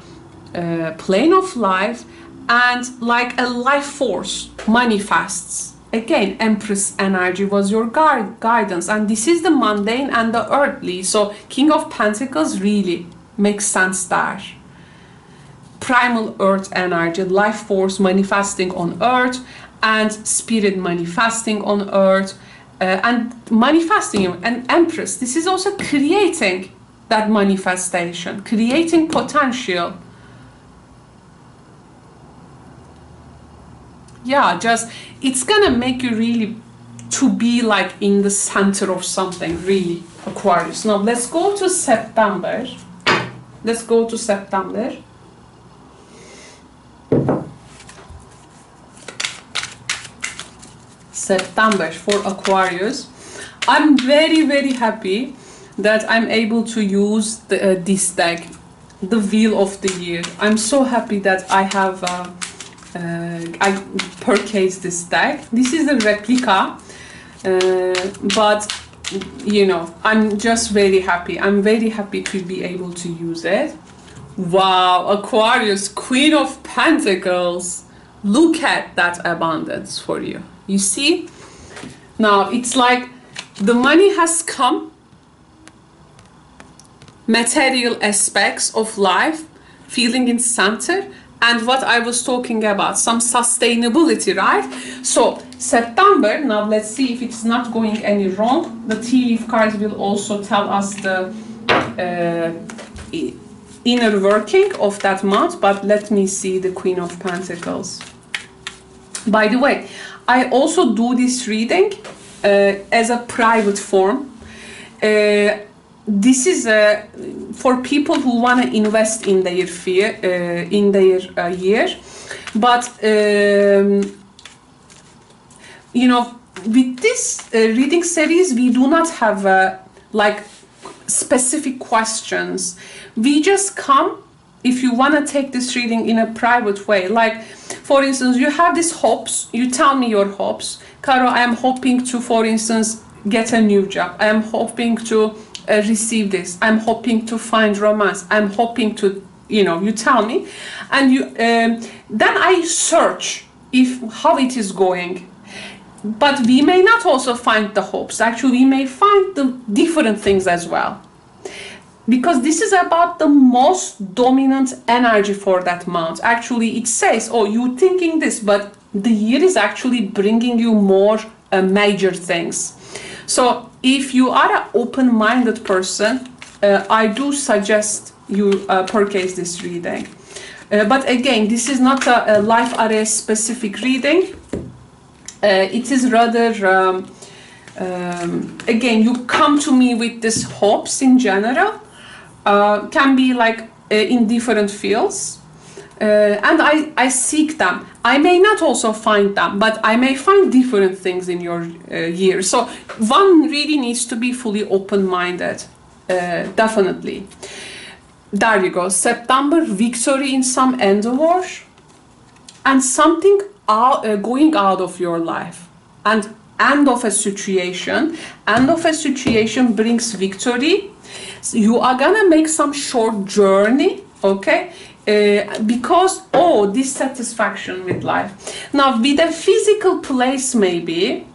plane of life, and like a life force manifests. Again, Empress energy was your guidance, and this is the mundane and the earthly, so King of Pentacles really makes sense there. Primal earth energy, life force manifesting on earth, and spirit manifesting on earth, and manifesting. And Empress, this is also creating that manifestation, creating potential. Yeah, just it's gonna make you really to be like in the center of something, really, Aquarius. Now let's go to September. Let's go to September. September for Aquarius. I'm very, very happy that I'm able to use this deck, the Wheel of the Year. I'm so happy that I have I purchased this deck. This is a replica, but you know, I'm just very happy. I'm very happy to be able to use it. Wow, Aquarius, Queen of Pentacles. Look at that abundance for you. You see? Now it's like the money has come, material aspects of life, feeling in center, and what I was talking about, some sustainability, right? So September, now let's see if it's not going any wrong. The tea leaf cards will also tell us the inner working of that month, but let me see the Queen of Pentacles. By the way, I also do this reading as a private form. This is for people who want to invest in their year, but you know, with this reading series, we do not have like specific questions. We just come if you want to take this reading in a private way. Like, for instance, you have these hopes. You tell me your hopes. Caro, I am hoping to, for instance, get a new job. I am hoping to receive this. I'm hoping to find romance. I'm hoping to, you know, you tell me, and you then I search how it is going. But we may not also find the hopes. Actually, we may find the different things as well, because this is about the most dominant energy for that month. Actually, it says, oh, you thinking this, but the year is actually bringing you more major things. So if you are an open-minded person, I do suggest you purchase this reading. But again, this is not a life area specific reading. It is rather, again, you come to me with these hopes in general, can be like in different fields, and I seek them. I may not also find them, but I may find different things in your year. So one really needs to be fully open-minded, definitely. There you go. September, victory in some endeavor, and something going out of your life, and end of a situation. End of a situation brings victory. So you are gonna make some short journey, okay? Because, oh, dissatisfaction with life. Now, with a physical place, maybe,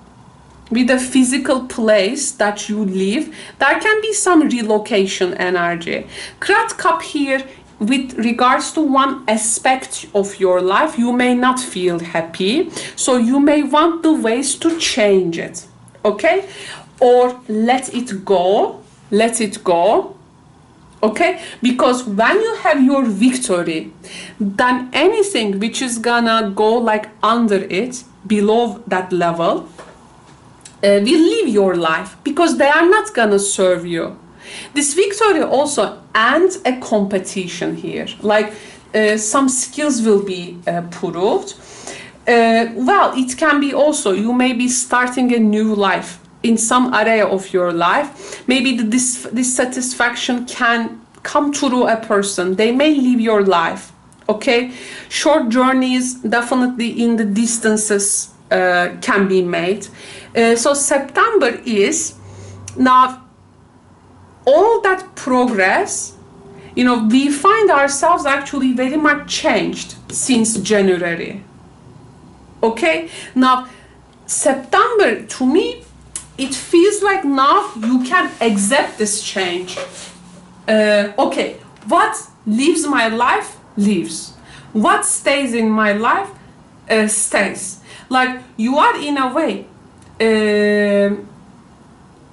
with a physical place that you live, there can be some relocation energy. Crat Cup here, with regards to one aspect of your life, you may not feel happy, so you may want the ways to change it, okay? Or let it go, okay? Because when you have your victory, then anything which is gonna go like under it, below that level, will leave your life, because they are not gonna serve you. This victory also ends a competition here. Like, some skills will be proved. Well, it can be also, you may be starting a new life in some area of your life. Maybe the dissatisfaction can come through a person. They may leave your life. Okay, short journeys, definitely in the distances, can be made. So September is now all that progress. You know, we find ourselves actually very much changed since January. Okay, now September, to me, it feels like now you can accept this change. Okay, what leaves my life leaves. What stays in my life stays. Like you are in a way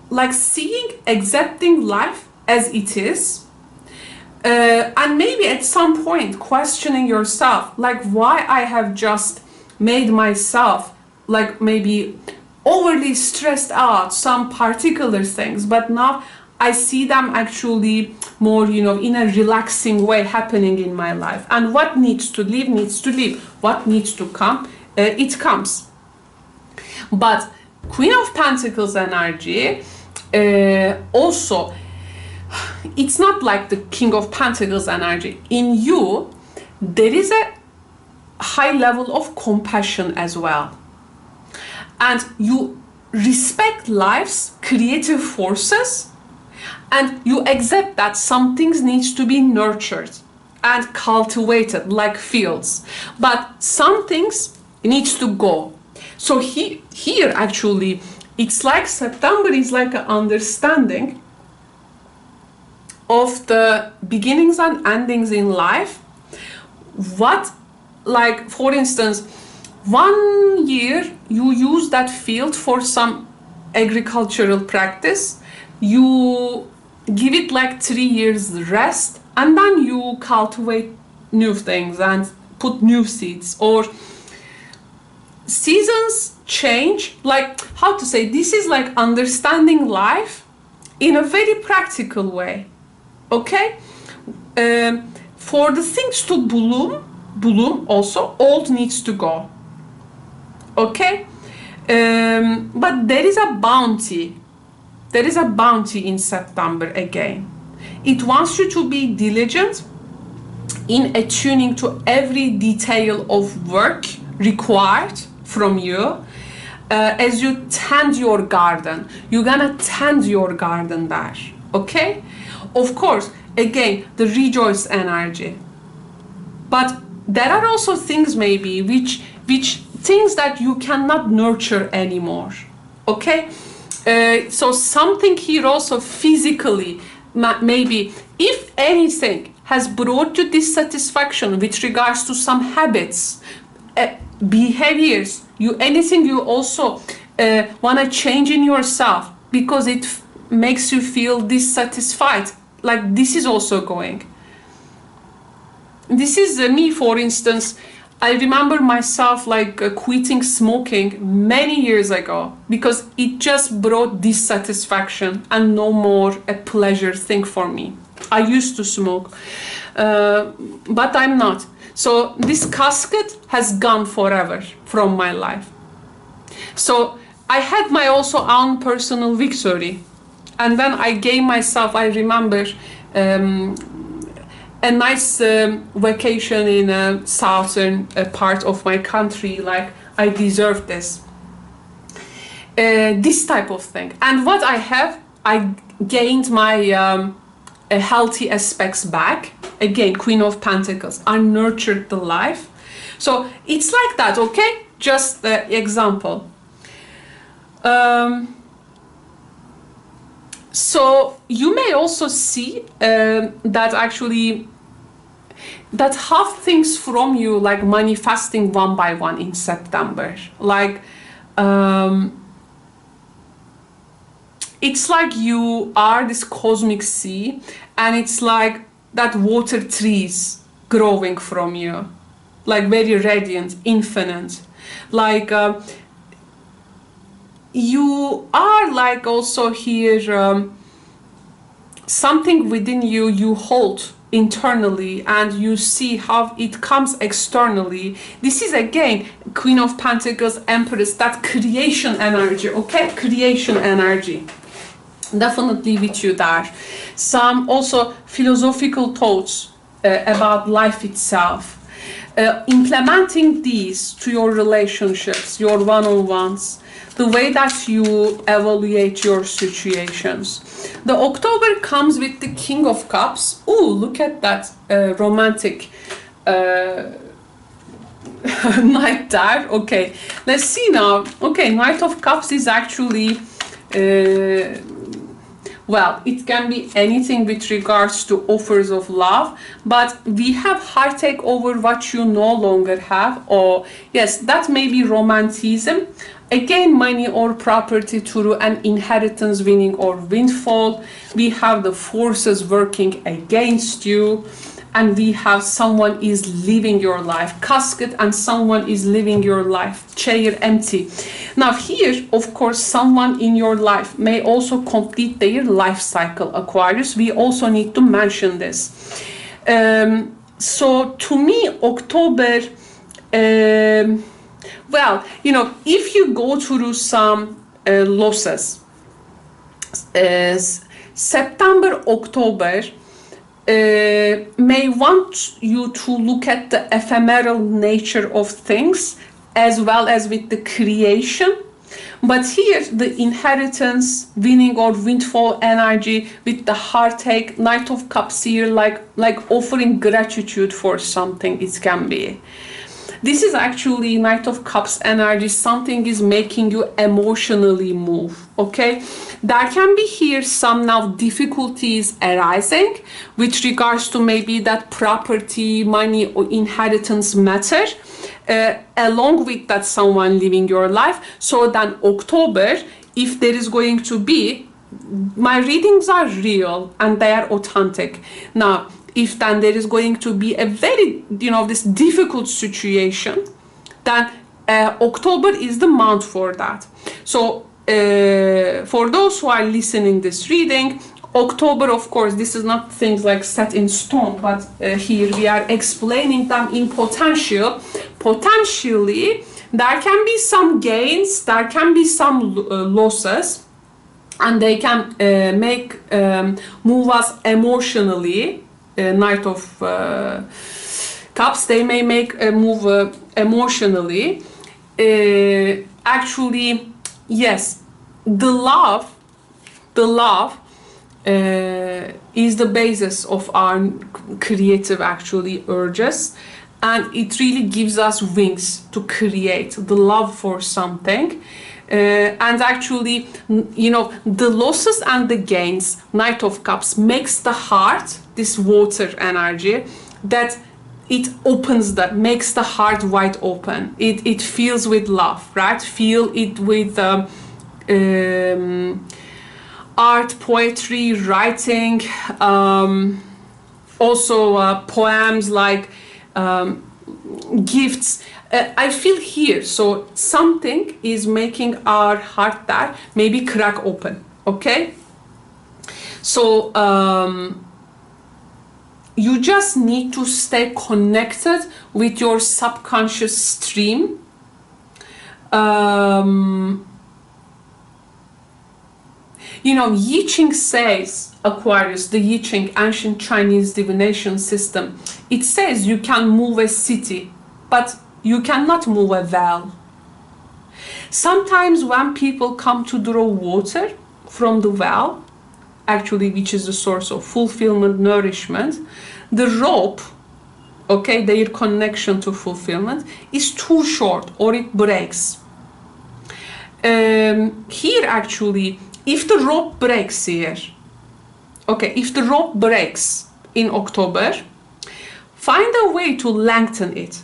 like seeing, accepting life as it is, and maybe at some point questioning yourself, like why I have just made myself like maybe overly stressed out some particular things, but now I see them actually more, you know, in a relaxing way happening in my life. And what needs to leave needs to leave. What needs to come, it comes. But Queen of Pentacles energy, also, it's not like the King of Pentacles energy. In you, there is a high level of compassion as well. And you respect life's creative forces, and you accept that some things needs to be nurtured and cultivated like fields, but some things needs to go. So here actually it's like September is like an understanding of the beginnings and endings in life. What, like for instance, 1 year you use that field for some agricultural practice, you give it like 3 years rest, and then you cultivate new things and put new seeds. Or seasons change, like how to say, this is like understanding life in a very practical way. Okay, for the things to bloom also, old needs to go. Okay, but there is a bounty. There is a bounty in September again. It wants you to be diligent in attuning to every detail of work required from you. As you tend your garden, you're gonna tend your garden there. Okay? Of course, again, the rejoice energy. But there are also things maybe which things that you cannot nurture anymore. Okay? So something here also physically, maybe if anything has brought you dissatisfaction with regards to some habits, behaviors, anything you also want to change in yourself because it makes you feel dissatisfied. Like this is also going. This is me, for instance. I remember myself like quitting smoking many years ago because it just brought dissatisfaction and no more a pleasure thing for me. I used to smoke, but I'm not. So this casket has gone forever from my life. So I had my also own personal victory. And then I gave myself, I remember, a nice vacation in a southern part of my country. Like I deserve this. This type of thing. And what I have, I gained my healthy aspects back. Again, Queen of Pentacles. I nurtured the life. So it's like that, okay? Just the example. So you may also see that actually that have things from you like manifesting one by one in September. Like it's like you are this cosmic sea, and it's like that water trees growing from you, like very radiant, infinite. Like you are like also here something within you hold internally and you see how it comes externally. This is again Queen of Pentacles, Empress, that creation energy, okay? Creation energy. Definitely with you there. Some also philosophical thoughts about life itself. Implementing these to your relationships, your one-on-ones, the way that you evaluate your situations. The October comes with the King of Cups. Ooh, look at that romantic knight there. Okay, let's see now. Okay, Knight of Cups is actually well, it can be anything with regards to offers of love, but we have heartache over what you no longer have, or yes, that may be romanticism. Again, money or property through an inheritance, winning or windfall. We have the forces working against you, and we have someone is living your life. Casket and someone is living your life. Chair empty. Now here, of course, someone in your life may also complete their life cycle, Aquarius. We also need to mention this. So to me, October, well, you know, if you go through some losses, September, October, may want you to look at the ephemeral nature of things as well as with the creation. But here, the inheritance, winning or windfall energy with the heartache, Knight of Cups here, like offering gratitude for something, it can be. This is actually Knight of Cups energy. Something is making you emotionally move, okay? There can be here some now difficulties arising with regards to maybe that property, money or inheritance matter, along with that someone living your life. So then October, if there is going to be, my readings are real and they are authentic. Now, if then there is going to be a very, you know, this difficult situation, then October is the month for that. So for those who are listening this reading, October, of course, this is not things like set in stone, but here we are explaining them in potential. Potentially, there can be some gains, there can be some losses, and they can move us emotionally. Knight of Cups, they may make a move emotionally. Actually, yes, the love is the basis of our creative actually urges, and it really gives us wings to create the love for something. And actually, you know, the losses and the gains, Knight of Cups, makes the heart, this water energy, that it opens, that makes the heart wide open. It fills with love, right? Fill it with art, poetry, writing, also poems, like gifts. I feel here, so something is making our heart there maybe crack open, okay? So you just need to stay connected with your subconscious stream. You know, I Ching says, Aquarius, the I Ching, ancient Chinese divination system, it says you can move a city, but you cannot move a well. Sometimes when people come to draw water from the well, actually, which is the source of fulfillment, nourishment, the rope, okay, their connection to fulfillment is too short or it breaks. Here actually, if the rope breaks here, okay, if the rope breaks in October, find a way to lengthen it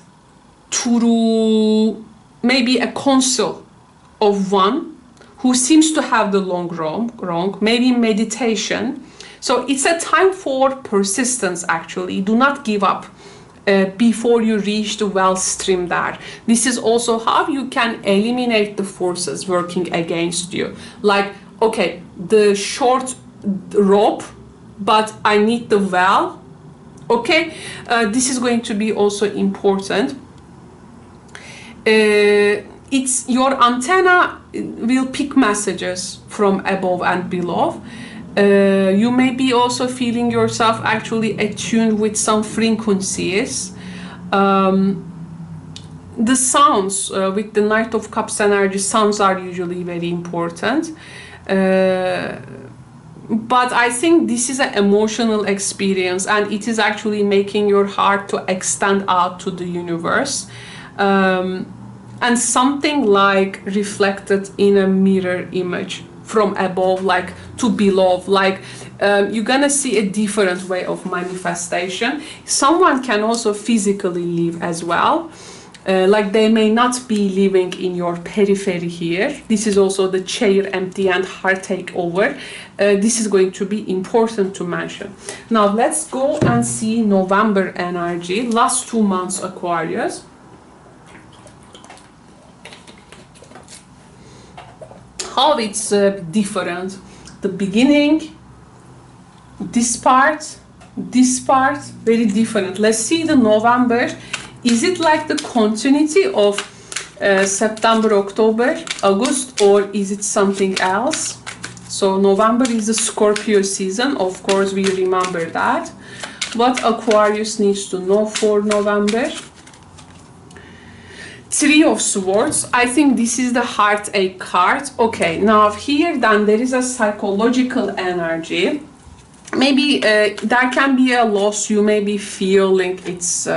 through maybe a counsel of one who seems to have the long wrong, maybe meditation. So it's a time for persistence actually. Do not give up before you reach the well stream there. This is also how you can eliminate the forces working against you. Like, okay, the short rope, but I need the well. Okay, this is going to be also important. It's your antenna will pick messages from above and below. You may be also feeling yourself actually attuned with some frequencies. The sounds with the Knight of Cups energy, sounds are usually very important. But I think this is an emotional experience, and it is actually making your heart to extend out to the universe. And something like reflected in a mirror image from above, like to below, like you're gonna see a different way of manifestation. Someone can also physically live as well. Like they may not be living in your periphery here. This is also the chair empty and heart takeover. This is going to be important to mention. Now let's go and see November energy, last 2 months Aquarius. How it's different. The beginning, this part, very different. Let's see the November. Is it like the continuity of September, October, August, or is it something else? So November is the Scorpio season, of course we remember that. What Aquarius needs to know for November? Three of Swords. I think this is the heartache card. Okay, now here then there is a psychological energy. Maybe there can be a loss. You may be feeling it's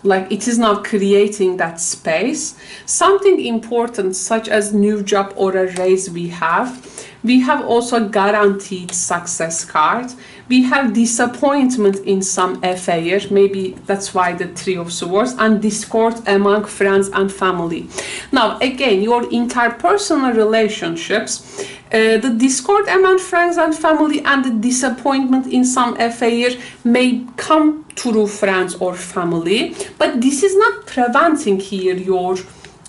like it is not creating that space. Something important such as new job or a raise we have. We have also guaranteed success card. We have disappointment in some affair. Maybe that's why the Three of Swords, and discord among friends and family. Now again, your interpersonal relationships, the discord among friends and family and the disappointment in some affair may come through friends or family, but this is not preventing here your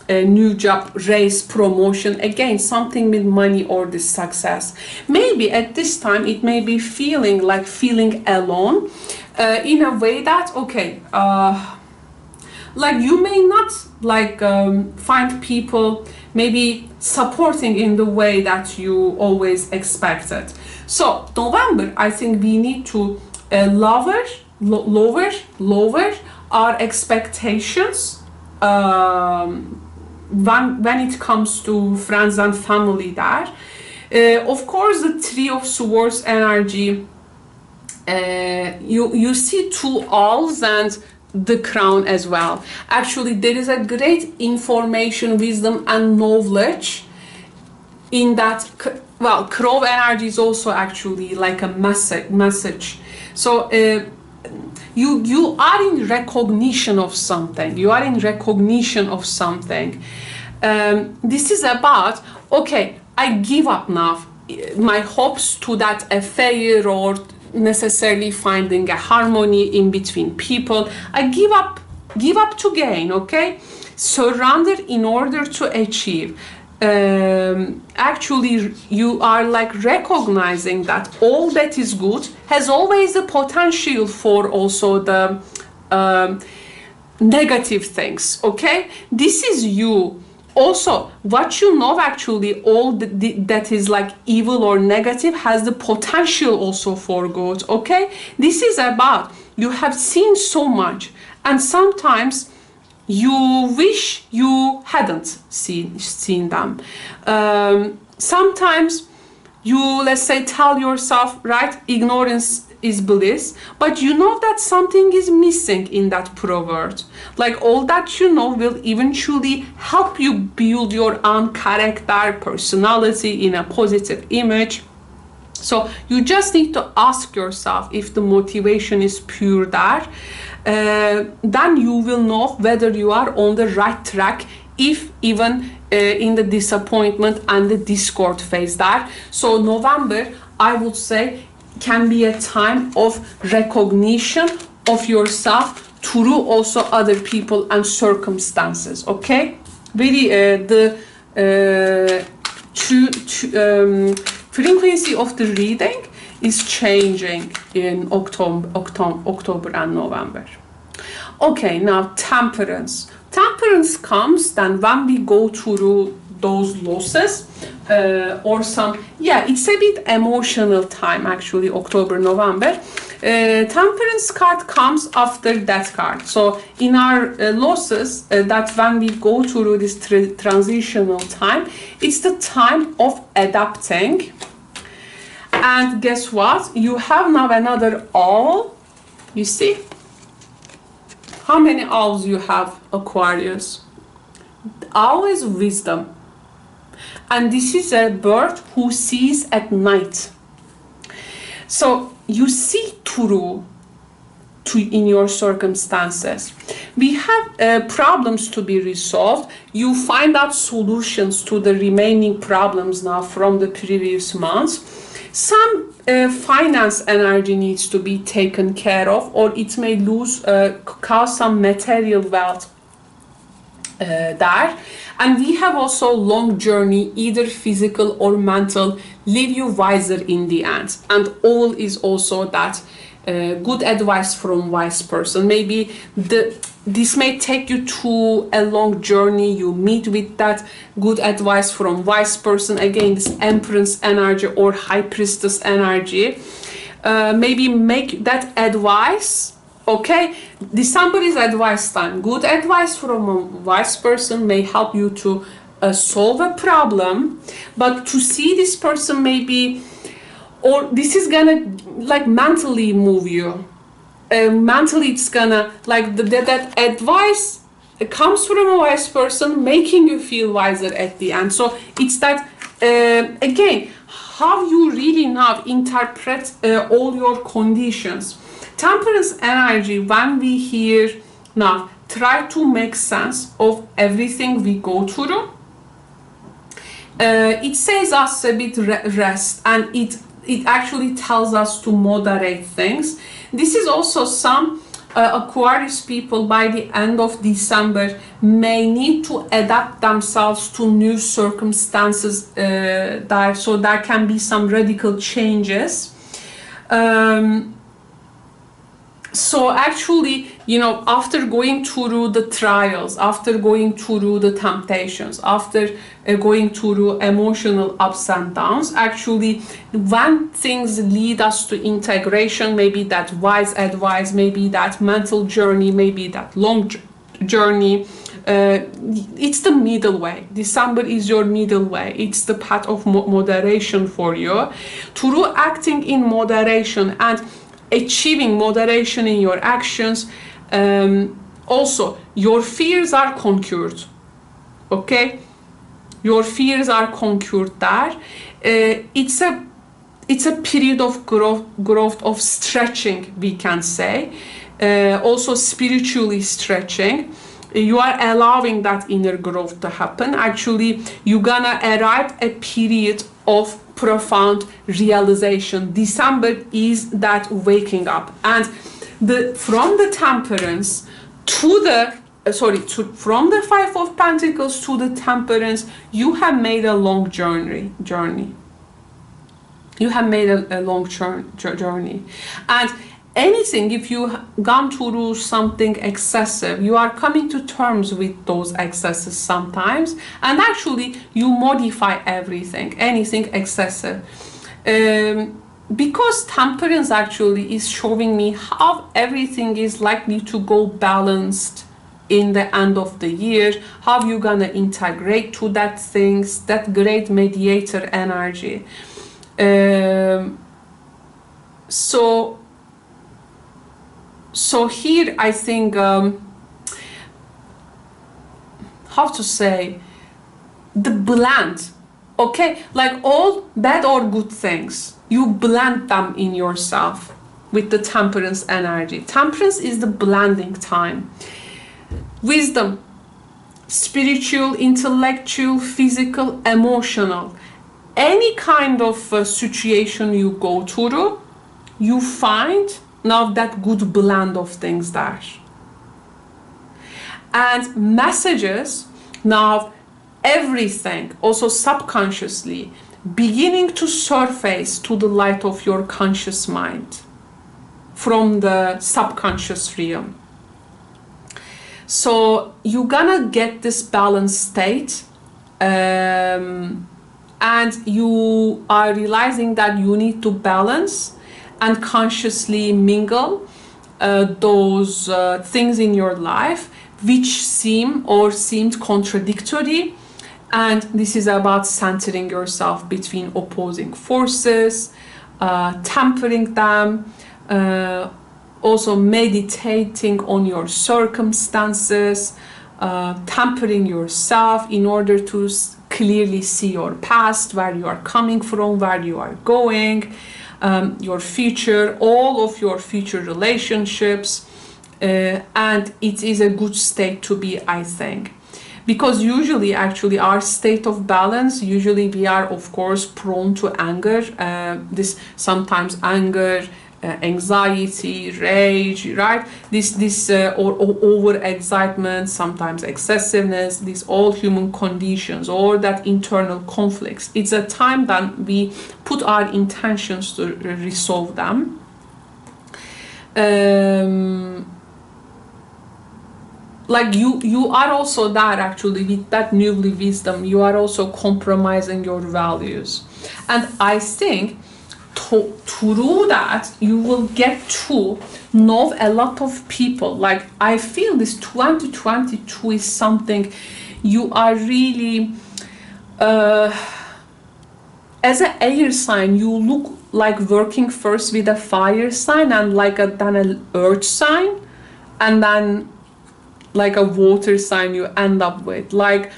new job, raise, promotion, again something with money or the success. Maybe at this time it may be feeling like feeling alone in a way that okay, like you may not like find people maybe supporting in the way that you always expected. So November, I think we need to lower our expectations when it comes to friends and family there. Of course, the Three of Swords energy, you see two owls and the crown as well. Actually, there is a great information, wisdom and knowledge in that. Well, crow energy is also actually like a message. So you are in recognition of something. You are in recognition of something. This is about, okay, I give up now my hopes to that affair or necessarily finding a harmony in between people. I give up to gain, okay? Surrender in order to achieve. Actually, you are like recognizing that all that is good has always the potential for also the negative things, okay? This is you. Also, what you know, actually, all that is like evil or negative has the potential also for good, okay? This is about, you have seen so much, and sometimes you wish you hadn't seen them. Sometimes you, let's say, tell yourself, right, ignorance is bliss, but you know that something is missing in that proverb. Like all that you know will eventually help you build your own character, personality in a positive image. So you just need to ask yourself if the motivation is pure there. Then you will know whether you are on the right track, if even in the disappointment and the discord phase there. So November, I would say, can be a time of recognition of yourself through also other people and circumstances, okay? Very the frequency of the reading is changing in October and November. Okay, now temperance. Temperance comes then when we go through those losses or some, yeah, it's a bit emotional time actually, October, November. Temperance card comes after that card. So in our losses, that when we go through this transitional time, it's the time of adapting. And guess what? You have now another owl. You see? How many owls you have, Aquarius? Owl is wisdom. And this is a bird who sees at night. So you see through in your circumstances. We have problems to be resolved. You find out solutions to the remaining problems now from the previous months. Some finance energy needs to be taken care of, or it may cause some material wealth there. And we have also long journey, either physical or mental, leave you wiser in the end. And all is also that good advice from wise person. Maybe this may take you through a long journey. You meet with that good advice from wise person. Again, this empress energy or high priestess energy. Maybe make that advice. Okay, December is advice time. Good advice from a wise person may help you to solve a problem, but to see this person maybe, or this is gonna like mentally move you. Mentally it's gonna like that advice comes from a wise person, making you feel wiser at the end. So it's that again, how you really now interpret all your conditions. Temperance energy, when we hear now, try to make sense of everything we go through. It says us a bit rest, and it actually tells us to moderate things. This is also some Aquarius people by the end of December may need to adapt themselves to new circumstances there, so there can be some radical changes. So actually, you know, after going through the trials, after going through the temptations, after going through emotional ups and downs, actually, when things lead us to integration, maybe that wise advice, maybe that mental journey, maybe that long journey, it's the middle way. December is your middle way. It's the path of moderation for you. Through acting in moderation and achieving moderation in your actions, also your fears are conquered. Okay, your fears are conquered there. It's a period of growth of stretching, we can say, also spiritually stretching. You are allowing that inner growth to happen. Actually, you're gonna arrive a period of profound realization. December is that waking up, and from the temperance to the from the Five of Pentacles to the temperance, you have made a long journey. You have made a long journey, and anything, if you gone through something excessive, you are coming to terms with those excesses sometimes, and actually you modify anything excessive. Because temperance actually is showing me how everything is likely to go balanced in the end of the year, how you gonna integrate to that things, that great mediator energy. So here I think, how to say, the blend, okay, like all bad or good things, you blend them in yourself with the temperance energy. Temperance is the blending time. Wisdom, spiritual, intellectual, physical, emotional, any kind of situation you go through, you find now that good blend of things there. And messages, now everything, also subconsciously, beginning to surface to the light of your conscious mind from the subconscious realm. So you're gonna get this balanced state, and you are realizing that you need to balance and consciously mingle those things in your life which seemed contradictory. And this is about centering yourself between opposing forces, tempering them, also meditating on your circumstances, tempering yourself in order to clearly see your past, where you are coming from, where you are going, your future, all of your future relationships, and it is a good state to be, I think. Because usually, actually, our state of balance, usually we are, of course, prone to anger. This sometimes anger, anxiety, rage, right? This or over excitement, sometimes excessiveness. These all human conditions, or that internal conflicts. It's a time that we put our intentions to resolve them. Like you are also that, actually, with that newly wisdom, you are also compromising your values. And I think through that you will get to know a lot of people. Like, I feel this 2022 is something you are really as an air sign, you look like working first with a fire sign, and then an earth sign, and then like a water sign you end up with. Like,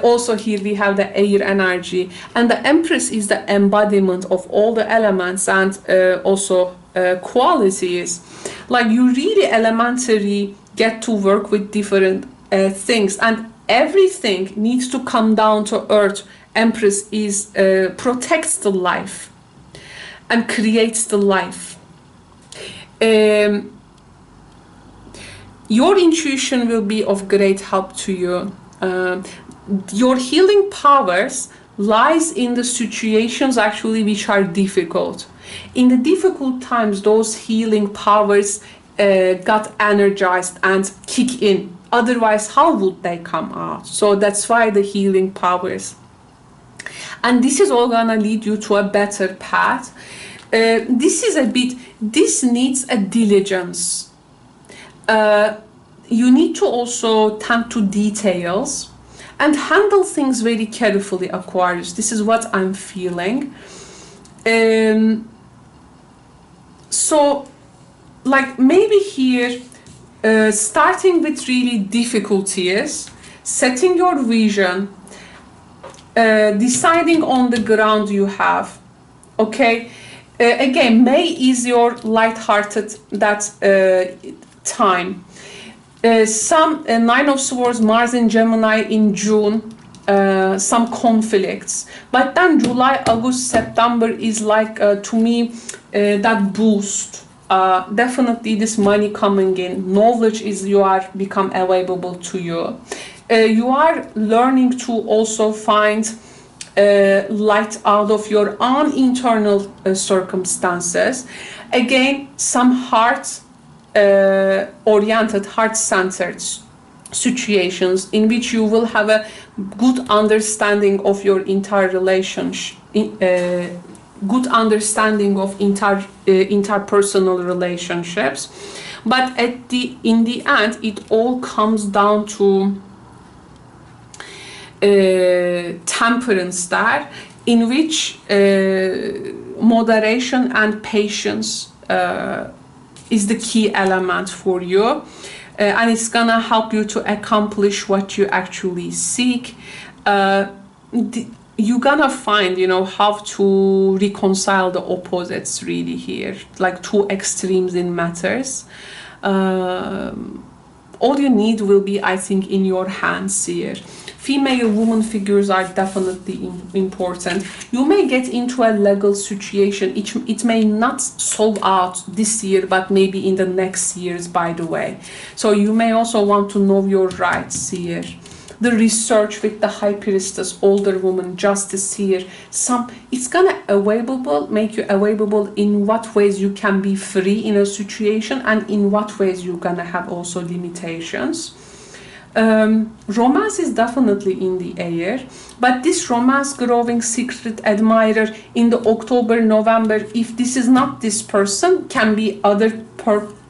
also here we have the air energy, and the Empress is the embodiment of all the elements and also qualities. Like, you really elementary get to work with different things, and everything needs to come down to earth. Empress is protects the life and creates the life. Your intuition will be of great help to you. Your healing powers lies in the situations, actually, which are difficult. In the difficult times, those healing powers got energized and kick in. Otherwise, how would they come out? So that's why the healing powers. And this is all gonna lead you to a better path. This needs a diligence. You need to also tend to details and handle things very carefully, Aquarius. This is what I'm feeling. So, like, maybe here, starting with really difficulties, setting your vision, deciding on the ground you have, okay? Again, May is your light-hearted time. Some Nine of Swords, Mars in Gemini in June, some conflicts. But then July, August, September is like, to me, that boost. Definitely this money coming in. Knowledge become available to you. You are learning to also find light out of your own internal circumstances. Again, some heart-oriented, heart-centered situations in which you will have a good understanding of your entire relationship, good understanding of interpersonal relationships. But in the end, it all comes down to temperance there, in which moderation and patience is the key element for you, and it's gonna help you to accomplish what you actually seek. You're gonna find, how to reconcile the opposites really here, like two extremes in matters. All you need will be, I think, in your hands here. Female woman figures are definitely important. You may get into a legal situation. It may not solve out this year, but maybe in the next years, by the way. So you may also want to know your rights here. the research with the High Priestess, older woman, justice here. It's gonna make you available in what ways you can be free in a situation, and in what ways you're gonna have also limitations. Romance is definitely in the air, but this romance growing secret admirer in the October, November, if this is not this person, can be other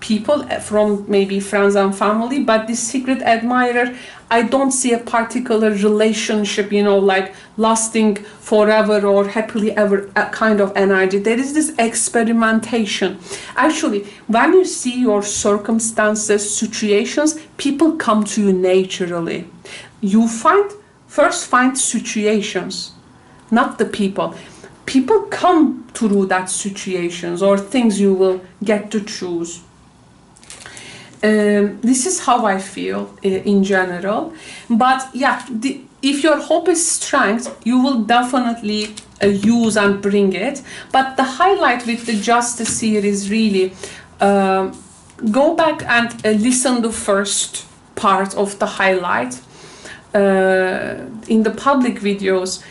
people from maybe friends and family, but this secret admirer, I don't see a particular relationship, you know, like lasting forever or happily ever kind of energy. There is this experimentation. Actually, when you see your circumstances, situations, people come to you naturally. You first find situations, not the people. People come through that situations or things you will get to choose. This is how I feel in general. But yeah, if your hope is strength, you will definitely use and bring it. But the highlight with the justice here is really go back and listen the first part of the highlight in the public videos.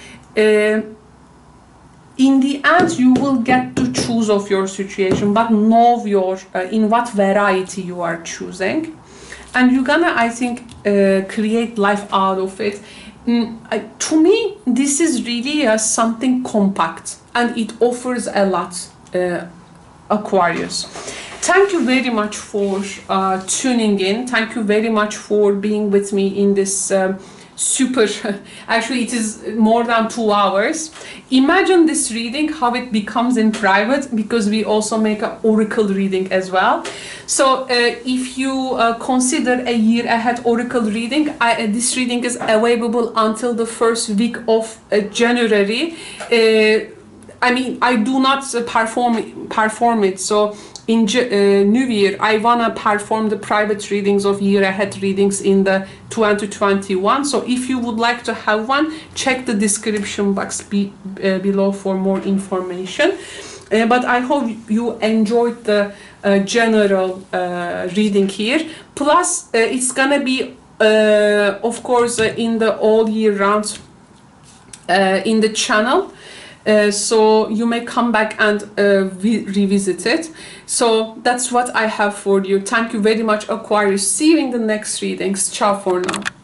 In the end, you will get to choose of your situation, but know in what variety you are choosing, and you're gonna, I think, create life out of it. To me, this is really something compact, and it offers a lot. Aquarius, thank you very much for tuning in. Thank you very much for being with me in this super, actually it is more than 2 hours. Imagine this reading, how it becomes in private, because we also make an oracle reading as well. So if you consider a year ahead oracle reading, this reading is available until the first week of January. I mean, I do not perform it, so in New Year, I wanna perform the private readings of year ahead readings in the 2021. So if you would like to have one, check the description box below for more information. But I hope you enjoyed the general reading here. Plus, it's gonna be, of course, in the all year round in the channel. So you may come back and revisit it. So that's what I have for you. Thank you very much, Aquarius. See you in the next readings. Ciao for now.